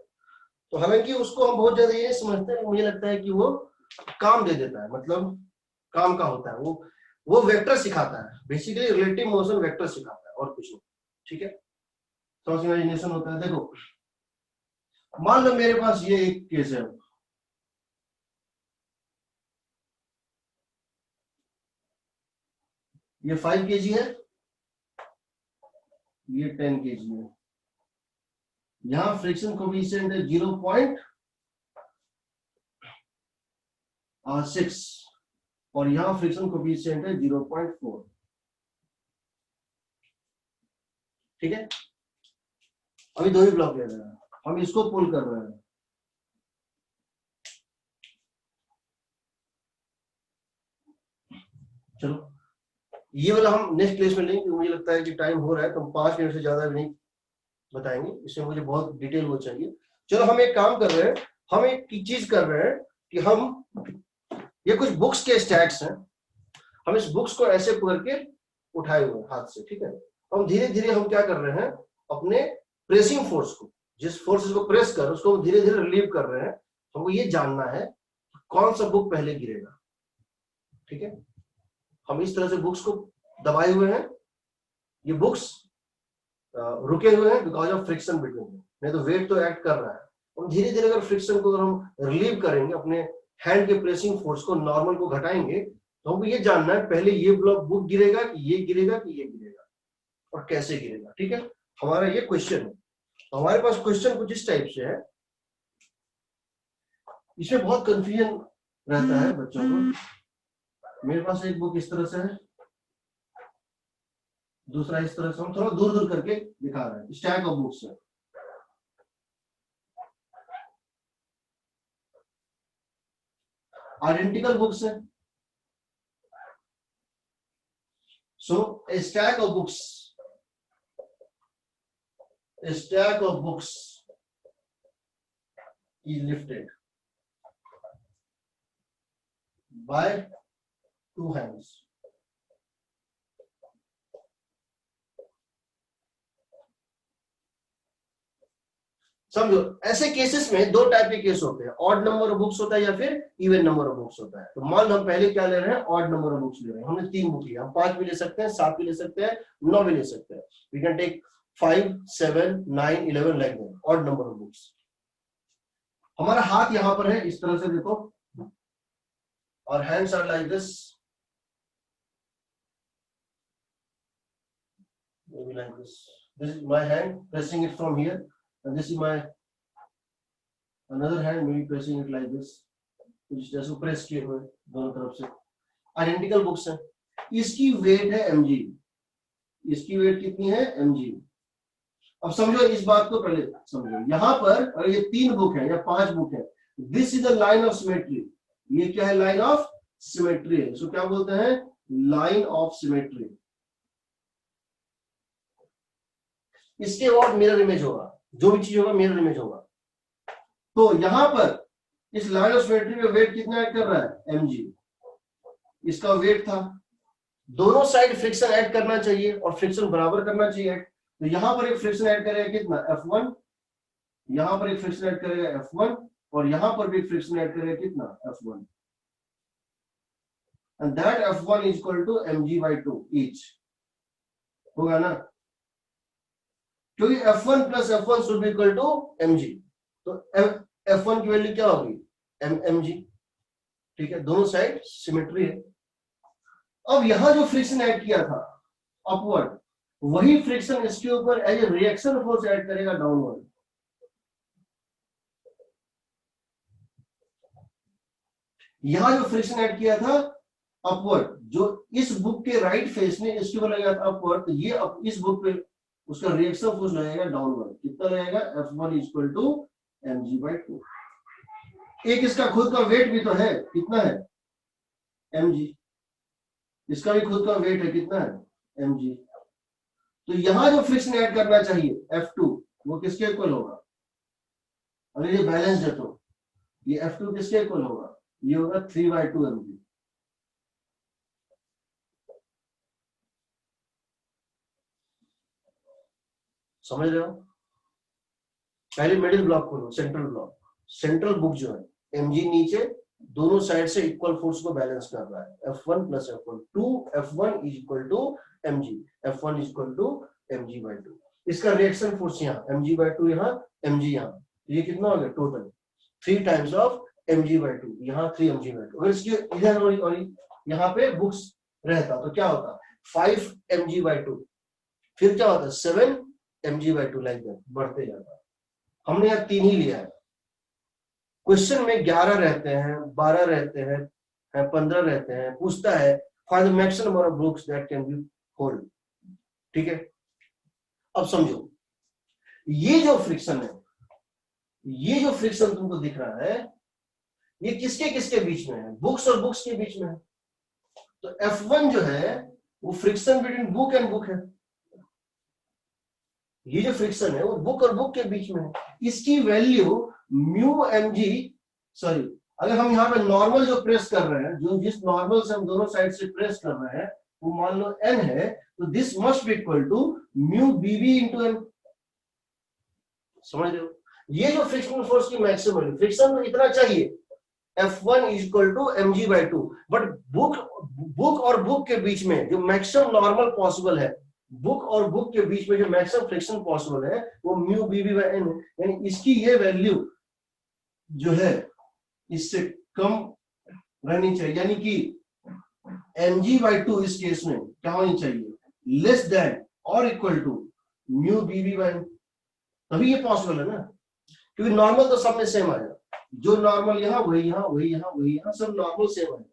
[SPEAKER 1] तो हालांकि उसको हम बहुत ज्यादा ये समझते हैं, मुझे लगता है कि वो काम दे देता है, मतलब काम का होता है, वो वेक्टर सिखाता है, बेसिकली रिलेटिव मोशन वेक्टर सिखाता है और कुछ नहीं, ठीक है। तो इमेजिनेशन होता है। देखो मान लो मेरे पास ये एक केस है, ये 5 kg है, ये 10 kg है, यहां फ्रिक्शन कोएफिशिएंट है 0.6 और यहां फ्रिक्शन कोएफिशिएंट है 0.4, ठीक है। अभी दो ही ब्लॉक ले रहे हैं, हम इसको पुल कर रहे हैं। चलो ये वाला हम नेक्स्ट क्लास में लेंगे, क्योंकि मुझे लगता है कि टाइम हो रहा है, तो हम 5 मिनट से ज्यादा नहीं बताएंगे, इसमें मुझे बहुत डिटेल वो चाहिए। चलो हम एक काम कर रहे हैं, हम एक चीज कर रहे हैं कि हम ये कुछ बुक्स के स्टैक्स हैं, हम इस बुक्स को ऐसे करके उठाए हुए हाथ से, ठीक है। हम धीरे धीरे हम क्या कर रहे हैं, अपने प्रेसिंग फोर्स को, जिस फोर्स को प्रेस कर उसको धीरे धीरे रिलीव कर रहे हैं। हमको ये जानना है कौन सा बुक पहले गिरेगा, ठीक है। हम इस तरह से बुक्स को दबाए हुए हैं, ये बुक्स रुके हुए हैं बिकॉज ऑफ फ्रिक्शन बिटवीन, नहीं तो वेट तो एक्ट कर रहा है। हम धीरे धीरे अगर फ्रिक्शन को अगर हम रिलीव करेंगे, अपने हैंड के प्रेसिंग फोर्स को नॉर्मल को घटाएंगे, तो हमको ये जानना है पहले ये ब्लॉक बुक गिरेगा कि ये गिरेगा कि ये गिरेगा और कैसे गिरेगा, ठीक है। हमारा ये क्वेश्चन है। तो हमारे पास क्वेश्चन कुछ इस टाइप से है, इसमें बहुत कंफ्यूजन रहता है बच्चों को। मेरे पास एक बुक इस तरह से है, दूसरा इस तरह से, हम थोड़ा दूर दूर करके दिखा रहे हैं, स्टैक ऑफ बुक्स है। आइडेंटिकल बुक्स है, So a stack of books is lifted by two hands. समझो, ऐसे केसेस में दो टाइप के केस होते हैं, ऑड नंबर ऑफ बुक्स होता है या फिर इवन नंबर ऑफ बुक्स होता है। तो मान लो हम पहले क्या ले रहे हैं, ऑड नंबर ऑफ बुक्स ले रहे हैं। हमने 3 बुक लिया, हम 5 भी ले सकते हैं, 7 भी ले सकते हैं, 9 भी ले सकते हैं। We can take 5, 7, 9, 11 like that, odd number of books. हमारा हाथ यहां पर है, इस तरह से देखो, और hands are like this, maybe like this. This is my hand pressing it from here, and this is my another hand, maybe pressing it like this, कुछ जैसे प्रेस किए हुए दोनों तरफ से। आइडेंटिकल बुक्स है। इसकी वेट है mg, इसकी वेट कितनी है mg। अब समझो इस बात को, पहले समझो यहां पर, और ये 3 बुक है या 5 बुक है, this is the line of symmetry. ये क्या है, लाइन ऑफ सिमेट्री है। सो क्या बोलते हैं, लाइन ऑफ सिमेट्री। इसके बाद मिरर इमेज होगा, जो भी चीज होगा मिरर इमेज होगा। तो यहां पर इस लाइन ऑफ सिमेट्री में वेट कितना ऐड कर रहा है, mg। इसका वेट था, दोनों साइड फ्रिक्शन ऐड करना चाहिए और फ्रिक्शन बराबर करना चाहिए। तो यहां पर एक फ्रिक्शन ऐड करेगा कितना, F1, यहां पर एक फ्रिक्शन ऐड करेगा F1, और यहां पर भी एक फ्रिक्शन ऐड करेगा कितना, F1, and that F1 is equal to mg/2 each. होगा ना, क्योंकि F1 plus F1 should be equal to mg। तो F1 की वैल्यू क्या होगी, mg। ठीक है, दोनों साइड सिमेट्री है। अब यहां जो फ्रिक्शन ऐड किया था अपवर्ड, वही फ्रिक्शन इसके ऊपर as a reaction force add करेगा डाउनवर्ड। यहां जो फ्रिक्शन ऐड किया था अपवर्ड, जो इस बुक के राइट फेस ने इसके ऊपर लगाया था अपवर्ड, तो ये इस बुक पे उसका रिएक्शन फोर्स लगेगा डाउनवर्ड। कितना लगेगा, F1 इक्वल टू mg/2। एक इसका खुद का वेट भी तो है, कितना है, mg। इसका भी खुद का वेट है, कितना है, mg। तो यहां जो फ्रिक्शन ऐड करना चाहिए F2, वो किसके इक्वल होगा, अगर ये बैलेंस्ड है तो ये F2 किसके इक्वल होगा, ये होगा 3/2 mg। समझ रहे हो। पहले मिडिल ब्लॉक खोलो, सेंट्रल ब्लॉक। सेंट्रल बुक जो है mg नीचे, दोनों साइड से इक्वल फोर्स को बैलेंस कर रहा है। F1 plus F1, 2F1 is equal to mg, F1 is equal to mg/2। इसका रिएक्शन फोर्स यहाँ mg/2, यहाँ mg, यहाँ ये कितना हो गया टोटल, 3 टाइम्स ऑफ mg/2, यहाँ 3 mg/2। अगर इसके इधर और यहाँ पे बुक्स रहता तो क्या होता, 5 mg/2, फिर क्या होता 7 mg/2, लाइक दैट बढ़ते जाता। हमने यहाँ 3 ही लिया है। क्वेश्चन में 11 रहते हैं, 12 रहते हैं, 15 रहते हैं, पूछता है find the maximum number of books that can be hold. ठीक है, अब समझो, ये जो फ्रिक्शन है, ये जो फ्रिक्शन तुमको दिख रहा है, ये किसके किसके बीच में है, बुक्स और बुक्स के बीच में है। तो F1 जो है वो friction between book and book है। ये जो फ्रिक्शन है वो बुक और बुक के बीच में है। इसकी वैल्यू म्यू mg, सॉरी, अगर हम यहाँ पे नॉर्मल जो प्रेस कर रहे हैं, जो जिस नॉर्मल से हम दोनों साइड से प्रेस कर रहे हैं, वो मान लो n है, तो this must be equal to mu bb into n। समझ रहे हो, ये जो फ्रिक्शनल फोर्स की मैक्सिमम फ्रिक्शन इतना चाहिए, F1 is equal to mg/2। But book और बुक के बीच में जो मैक्सिमम नॉर्मल पॉसिबल है, बुक और बुक के बीच में जो मैक्सिमम फ्रिक्शन पॉसिबल है, वो म्यू bb/n है। यानी इसकी ये वैल्यू जो है इससे कम रहनी चाहिए, यानी कि mg/2 इस केस में क्या होनी चाहिए, लेस देन और इक्वल टू म्यू bb/n। तभी ये पॉसिबल है ना, क्योंकि नॉर्मल तो सब में सेम आएगा, जो नॉर्मल यहाँ वही यहाँ, वही यहाँ, वही यहाँ, सब नॉर्मल सेम है।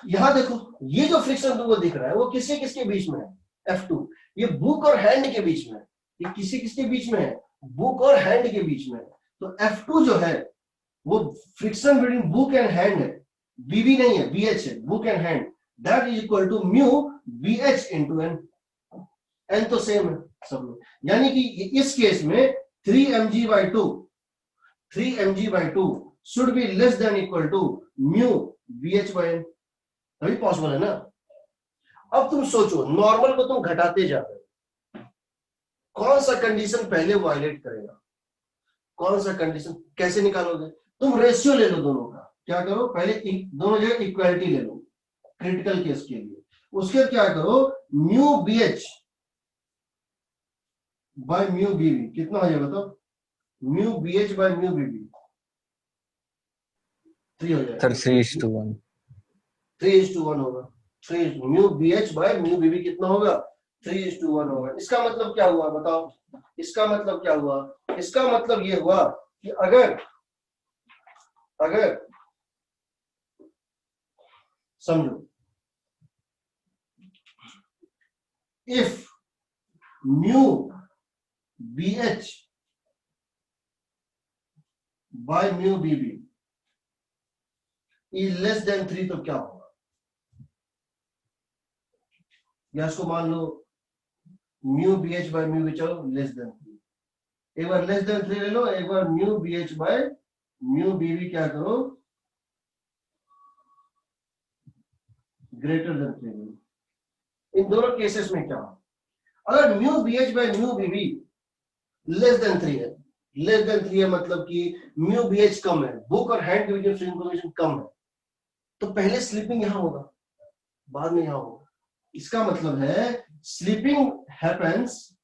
[SPEAKER 1] यहां देखो, ये जो फ्रिक्शन तुमको दिख रहा है वो किसके किसके बीच में है, F2। ये बुक और हैंड के बीच में है। ये किसी किसके बीच में है, बुक और हैंड के बीच में है। तो F2 जो है वो friction between book and hand है, BB नहीं है, BH है, book and hand. That is equal to mu BH into n. N तो सेम है सब में, यानी कि इस केस में 3 mg/2 should be less than equal to mu BH/n। तभी पॉसिबल है ना। अब तुम सोचो, नॉर्मल को तुम घटाते जा रहे हो, कौन सा कंडीशन पहले वायलेट करेगा, कौन सा कंडीशन कैसे निकालोगे? तुम रेशियो ले लो दोनों का, क्या करो पहले दोनों जगह इक्वालिटी ले लो क्रिटिकल केस के लिए। उसके बाद क्या करो, mu BH by mu BB कितना हो जाएगा? तो mu BH by mu BB 3 हो जाएगा।
[SPEAKER 5] सर 3:1।
[SPEAKER 1] 3:1 होगा। 3 mu BH by mu BB कितना होगा? 3:1 होगा। इसका मतलब क्या हुआ बताओ? इसका मतलब क्या हुआ? इसका मतलब ये हुआ कि अगर समझो, if mu BH by mu BB is less than 3 तो क्या होगा? या इसको मान लो mu BH by mu BB, चलो लेस देन 3, एक बार लेस देन 3 ले लो, एक बार mu BH by mu BB क्या करो, ग्रेटर देन 3। इन दोनों केसेस में क्या, अगर mu BH by mu BB less than 3 है, लेस देन 3 है मतलब कि म्यू BH कम है, बुक और हैंड के बीच में इंफॉर्मेशन कम है, तो पहले स्लीपिंग यहां होगा, बाद में यहां होगा। इसका मतलब है slipping happens,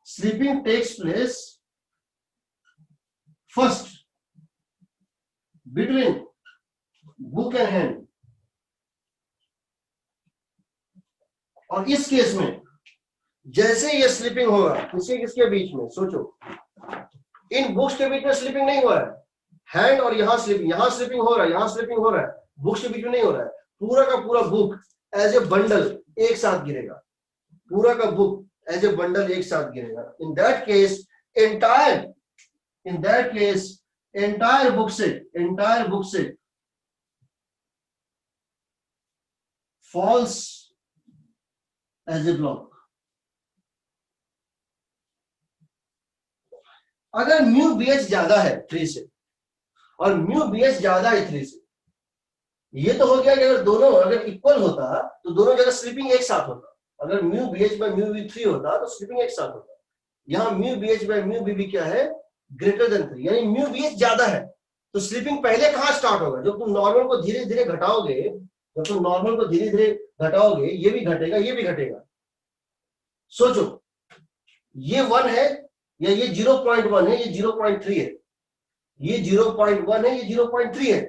[SPEAKER 1] slipping takes place first between book and hand. और इस केस में जैसे ये स्लीपिंग होगा किसके बीच में, सोचो इन बुक्स के बीच में स्लीपिंग नहीं हुआ है, हैंड और यहां स्लीपिंग हो रहा है, यहां स्लीपिंग हो रहा है, बुक्स के बीच में नहीं हो रहा है। पूरा का पूरा बुक एज ए बंडल एक साथ गिरेगा, पूरा का बुक एज ए बंडल एक साथ गिरेगा। In that case entire book set falls as a block. अगर म्यू BH ज्यादा है 3 से और म्यू BH ज्यादा है 3 से, ये तो हो गया कि अगर दोनों अगर इक्वल होता तो दोनों जगह स्लीपिंग एक साथ होता। अगर mu BH by mu BB 3 होता तो स्लीपिंग एक साथ होता। यहां mu BH by mu BB क्या है, ग्रेटर देन 3, यानी म्यू BH ज्यादा है तो स्लीपिंग पहले कहां स्टार्ट होगा, जब तुम नॉर्मल को धीरे धीरे घटाओगे, ये भी घटेगा, ये भी घटेगा। सोचो ये 1 है या ये 0.1 है, ये 0.3 है, ये 0.1 है, ये 0.3 है,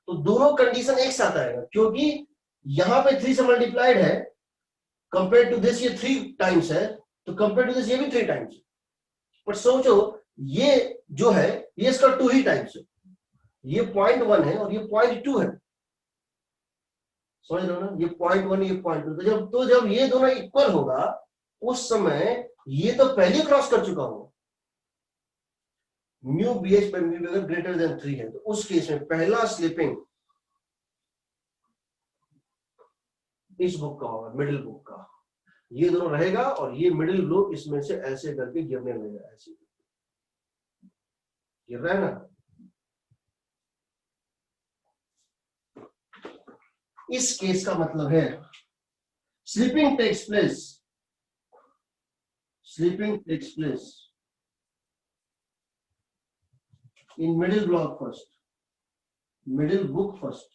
[SPEAKER 1] तो दोनों कंडीशन एक साथ आएगा, क्योंकि यहां पे 3 से मल्टीप्लाइड है, कंपेयर टू दिस ये 3 टाइम्स है, तो कंपेयर टू दिस ये भी 3 टाइम्स है। पर सोचो ये जो है ये इसका 2 ही टाइम्स है, ये 0.1 है और ये 0.2 है, समझ लो ना, ये 0.1 ये 0.2, तो जब ये दोनों इक्वल होगा उस समय ये तो पहले क्रॉस कर चुका होगा। म्यू BH बाय म्यू अगर ग्रेटर देन 3 है तो उस केस में पहला स्लीपिंग इस बुक का होगा, मिडिल बुक का, ये दोनों रहेगा और ये मिडिल ब्लॉक इसमें से ऐसे करके गिरने लगेगा, ऐसे गिर रहा है ना। इस केस का मतलब है slipping takes place in middle block first, middle book first।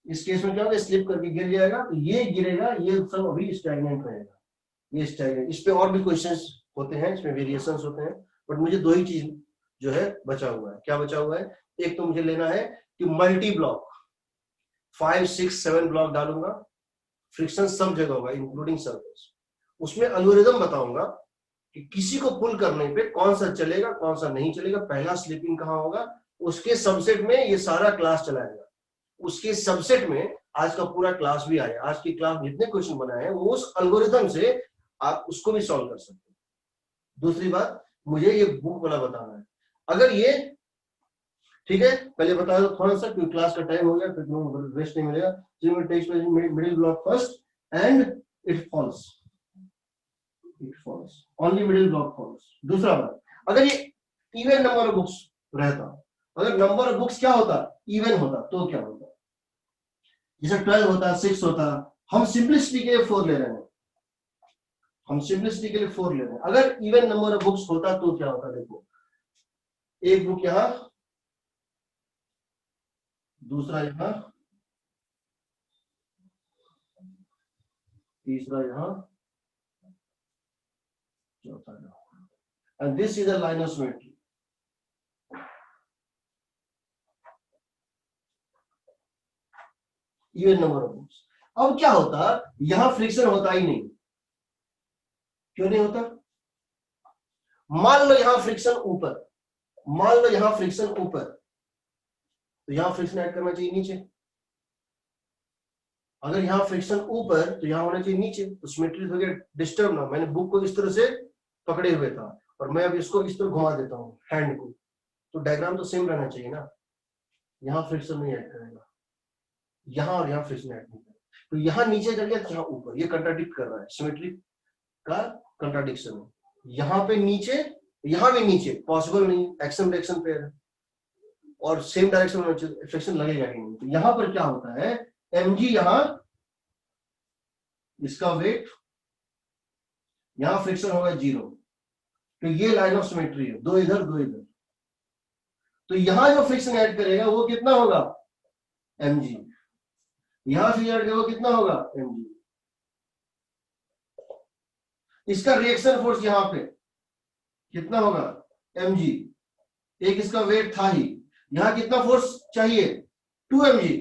[SPEAKER 1] इस केस में क्या होगा, स्लिप करके गिर जाएगा, तो ये गिरेगा, ये सब अभी स्टैग्नेंट रहेगा, ये स्टैग्नेंट। इस पे और भी क्वेश्चंस होते हैं, इसमें वेरिएशंस होते हैं, बट मुझे 2 ही चीज जो है बचा हुआ है। क्या बचा हुआ है, एक तो मुझे लेना है कि मल्टी ब्लॉक 5, 6, 7 ब्लॉक डालूंगा, फ्रिक्शन सब जगह होगा इंक्लूडिंग सरफेस। उसमें एल्गोरिथम बताऊंगा कि किसी को पुल करने पे कौन सा चलेगा कौन सा नहीं चलेगा, पहला स्लीपिंग कहां होगा, उसके सबसेट में ये सारा क्लास चलाएगा। उसके सबसेट में आज का पूरा क्लास भी आया, आज की क्लास जितने क्वेश्चन बनाए हैं वो उस एल्गोरिथम से आप उसको भी सॉल्व कर सकते हैं। दूसरी बात, मुझे ये बुक वाला बताना है, अगर ये ठीक है, पहले बता दो थोड़ा सा क्योंकि क्लास का टाइम हो गया, फिर रेस्ट नहीं मिलेगा। Takes middle block first and it falls, only middle block falls. दूसरा बात, अगर ये इवन नंबर ऑफ बुक्स रहता, अगर नंबर ऑफ बुक्स क्या होता, इवन होता, तो क्या होता? जैसे 12 होता, 6 होता, हम सिंपलिसिटी के लिए 4 ले रहे हैं, हम सिंपलिसिटी के लिए 4 ले रहे हैं। अगर इवन नंबर ऑफ बुक्स होता तो क्या होता? देखो, एक बुक यहां, दूसरा यहां, तीसरा यहां, चौथा यहां, and this is a line of symmetry. Even number of books. अब क्या होता, यहां फ्रिक्शन होता ही नहीं। क्यों नहीं होता? मान लो यहां फ्रिक्शन ऊपर, मान लो यहां फ्रिक्शन ऊपर, तो यहां फ्रिक्शन ऐड करना चाहिए नीचे। अगर यहां फ्रिक्शन ऊपर तो यहां होना चाहिए नीचे, तो सिमेट्री हो गया डिस्टर्ब ना। मैंने बुक को इस तरह से पकड़े हुए था और मैं अब इसको इस तरह घुमा देता हूं हैंड को, तो डायग्राम तो सेम रहना चाहिए ना। यहां फ्रिक्शन नहीं ऐड करेगा, यहां और यहां फ्रिक्शन ऐड नहीं करेगा, तो यहां नीचे कर गया, यहां ऊपर, ये कंट्राडिक्ट कर रहा है, सिमेट्री का कंट्राडिक्शन है। यहां पे नीचे, यहां भी नीचे, पॉसिबल नहीं, एक्शन रिएक्शन पेयर है और सेम डायरेक्शन में फ्रिक्शन लगेगा ही नहीं। तो यहां पर क्या होता है, mg यहां, इसका वेट, यहां फ्रिक्शन होगा 0, तो ये लाइन ऑफ सिमेट्री है, दो इधर दो इधर, तो यहां जो फ्रिक्शन ऐड करेगा वो कितना होगा, mg। यहां से ऐड करेगा वो कितना होगा, mg। इसका रिएक्शन फोर्स यहां पे कितना होगा, mg। एक इसका वेट था ही, यहां कितना फोर्स चाहिए, 2 mg।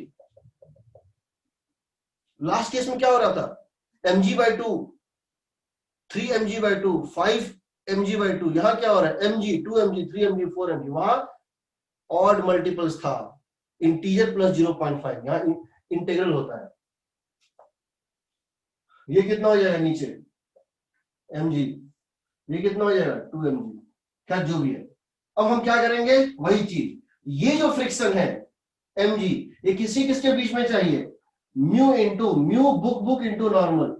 [SPEAKER 1] लास्ट केस में क्या हो रहा था, mg/2, 3 mg/2, 5 mg/2, यहां क्या हो रहा है, mg, 2 mg, 3 mg, 4 mg। वहां ऑड मल्टीपल्स था, इंटीजर प्लस 0.5, यहां इंटीग्रल होता है। ये कितना हो जाएगा नीचे, mg, ये कितना हो जाएगा, 2 mg, क्या जो भी है। अब हम क्या करेंगे, वही चीज, ये जो फ्रिक्शन है mg, ये किसके बीच में चाहिए, mu into mu book into normal,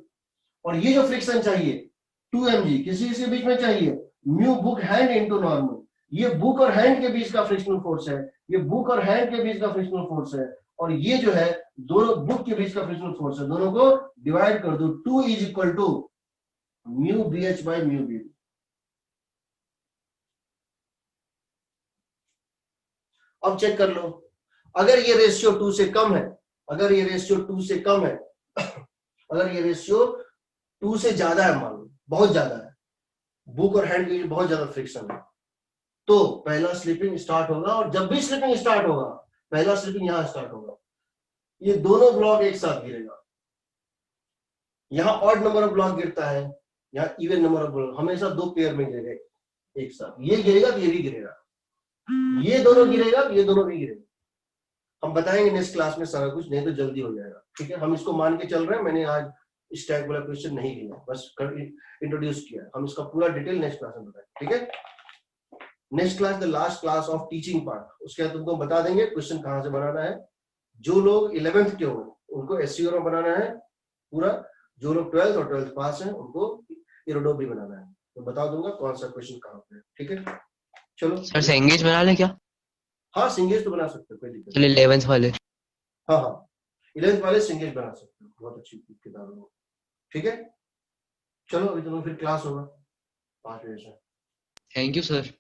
[SPEAKER 1] और ये जो फ्रिक्शन चाहिए 2 mg किसी बीच में चाहिए, mu book hand into normal. ये बुक और हैंड के बीच का फ्रिक्शनल फोर्स है, ये बुक और हैंड के बीच का फ्रिक्शनल फोर्स है, और ये जो है दोनों बुक के बीच का फ्रिक्शनल फोर्स है। दोनों को डिवाइड कर दो, 2 = mu bh by mu b। अब चेक कर लो, अगर ये रेशियो 2 से कम है, अगर ये रेशियो 2 से कम है, अगर ये रेशियो 2 से ज्यादा है, मान लो बहुत ज्यादा है, बुक और हैंड के बीच बहुत ज्यादा फ्रिक्शन है, तो पहला स्लिपिंग स्टार्ट होगा, और जब भी स्लिपिंग स्टार्ट होगा, पहला स्लिपिंग यहां स्टार्ट होगा, ये दोनों ब्लॉक एक साथ गिरेगा। यहां ऑड नंबर ऑफ ब्लॉक गिरता है, यहाँ इवन नंबर ऑफ ब्लॉक, हमेशा 2 पेयर में गिरेगा एक साथ। ये गिरेगा तो ये भी गिरेगा, ये दोनों गिरेगा तो ये दोनों भी गिरेगा। हम बताएंगे नेक्स्ट क्लास में सारा कुछ, नहीं तो जल्दी हो जाएगा, ठीक है। हम इसको मान के चल रहे हैं, मैंने आज इस टाइप वाला क्वेश्चन नहीं लिया, बस इंट्रोड्यूस किया। हम इसका पूरा डिटेल नेक्स्ट क्लास में बताएंगे, ठीक है। Next class the last class of teaching part, उसके बाद तुमको बता देंगे क्वेश्चन कहां से बनाना है। जो लोग 11th के हो उनको SCO में बनाना है पूरा, जो लोग 12th और 12th पास हैं उनको इरोडो भी बनाना है, तो बता दूंगा कौन सा क्वेश्चन कहां पे है, ठीक है। चलो
[SPEAKER 3] सर सेंगेज बना ले क्या?
[SPEAKER 1] हाँ, सिंगेज तो बना सकते हो, कोई दिक्कत
[SPEAKER 3] चलिए 11th वाले।
[SPEAKER 1] हाँ हाँ, 11th वाले सिंगेज बना सकते हो, बहुत अच्छी किताब है, ठीक है। चलो अभी तो फिर क्लास होगा 5 बजे से।
[SPEAKER 3] Thank you sir.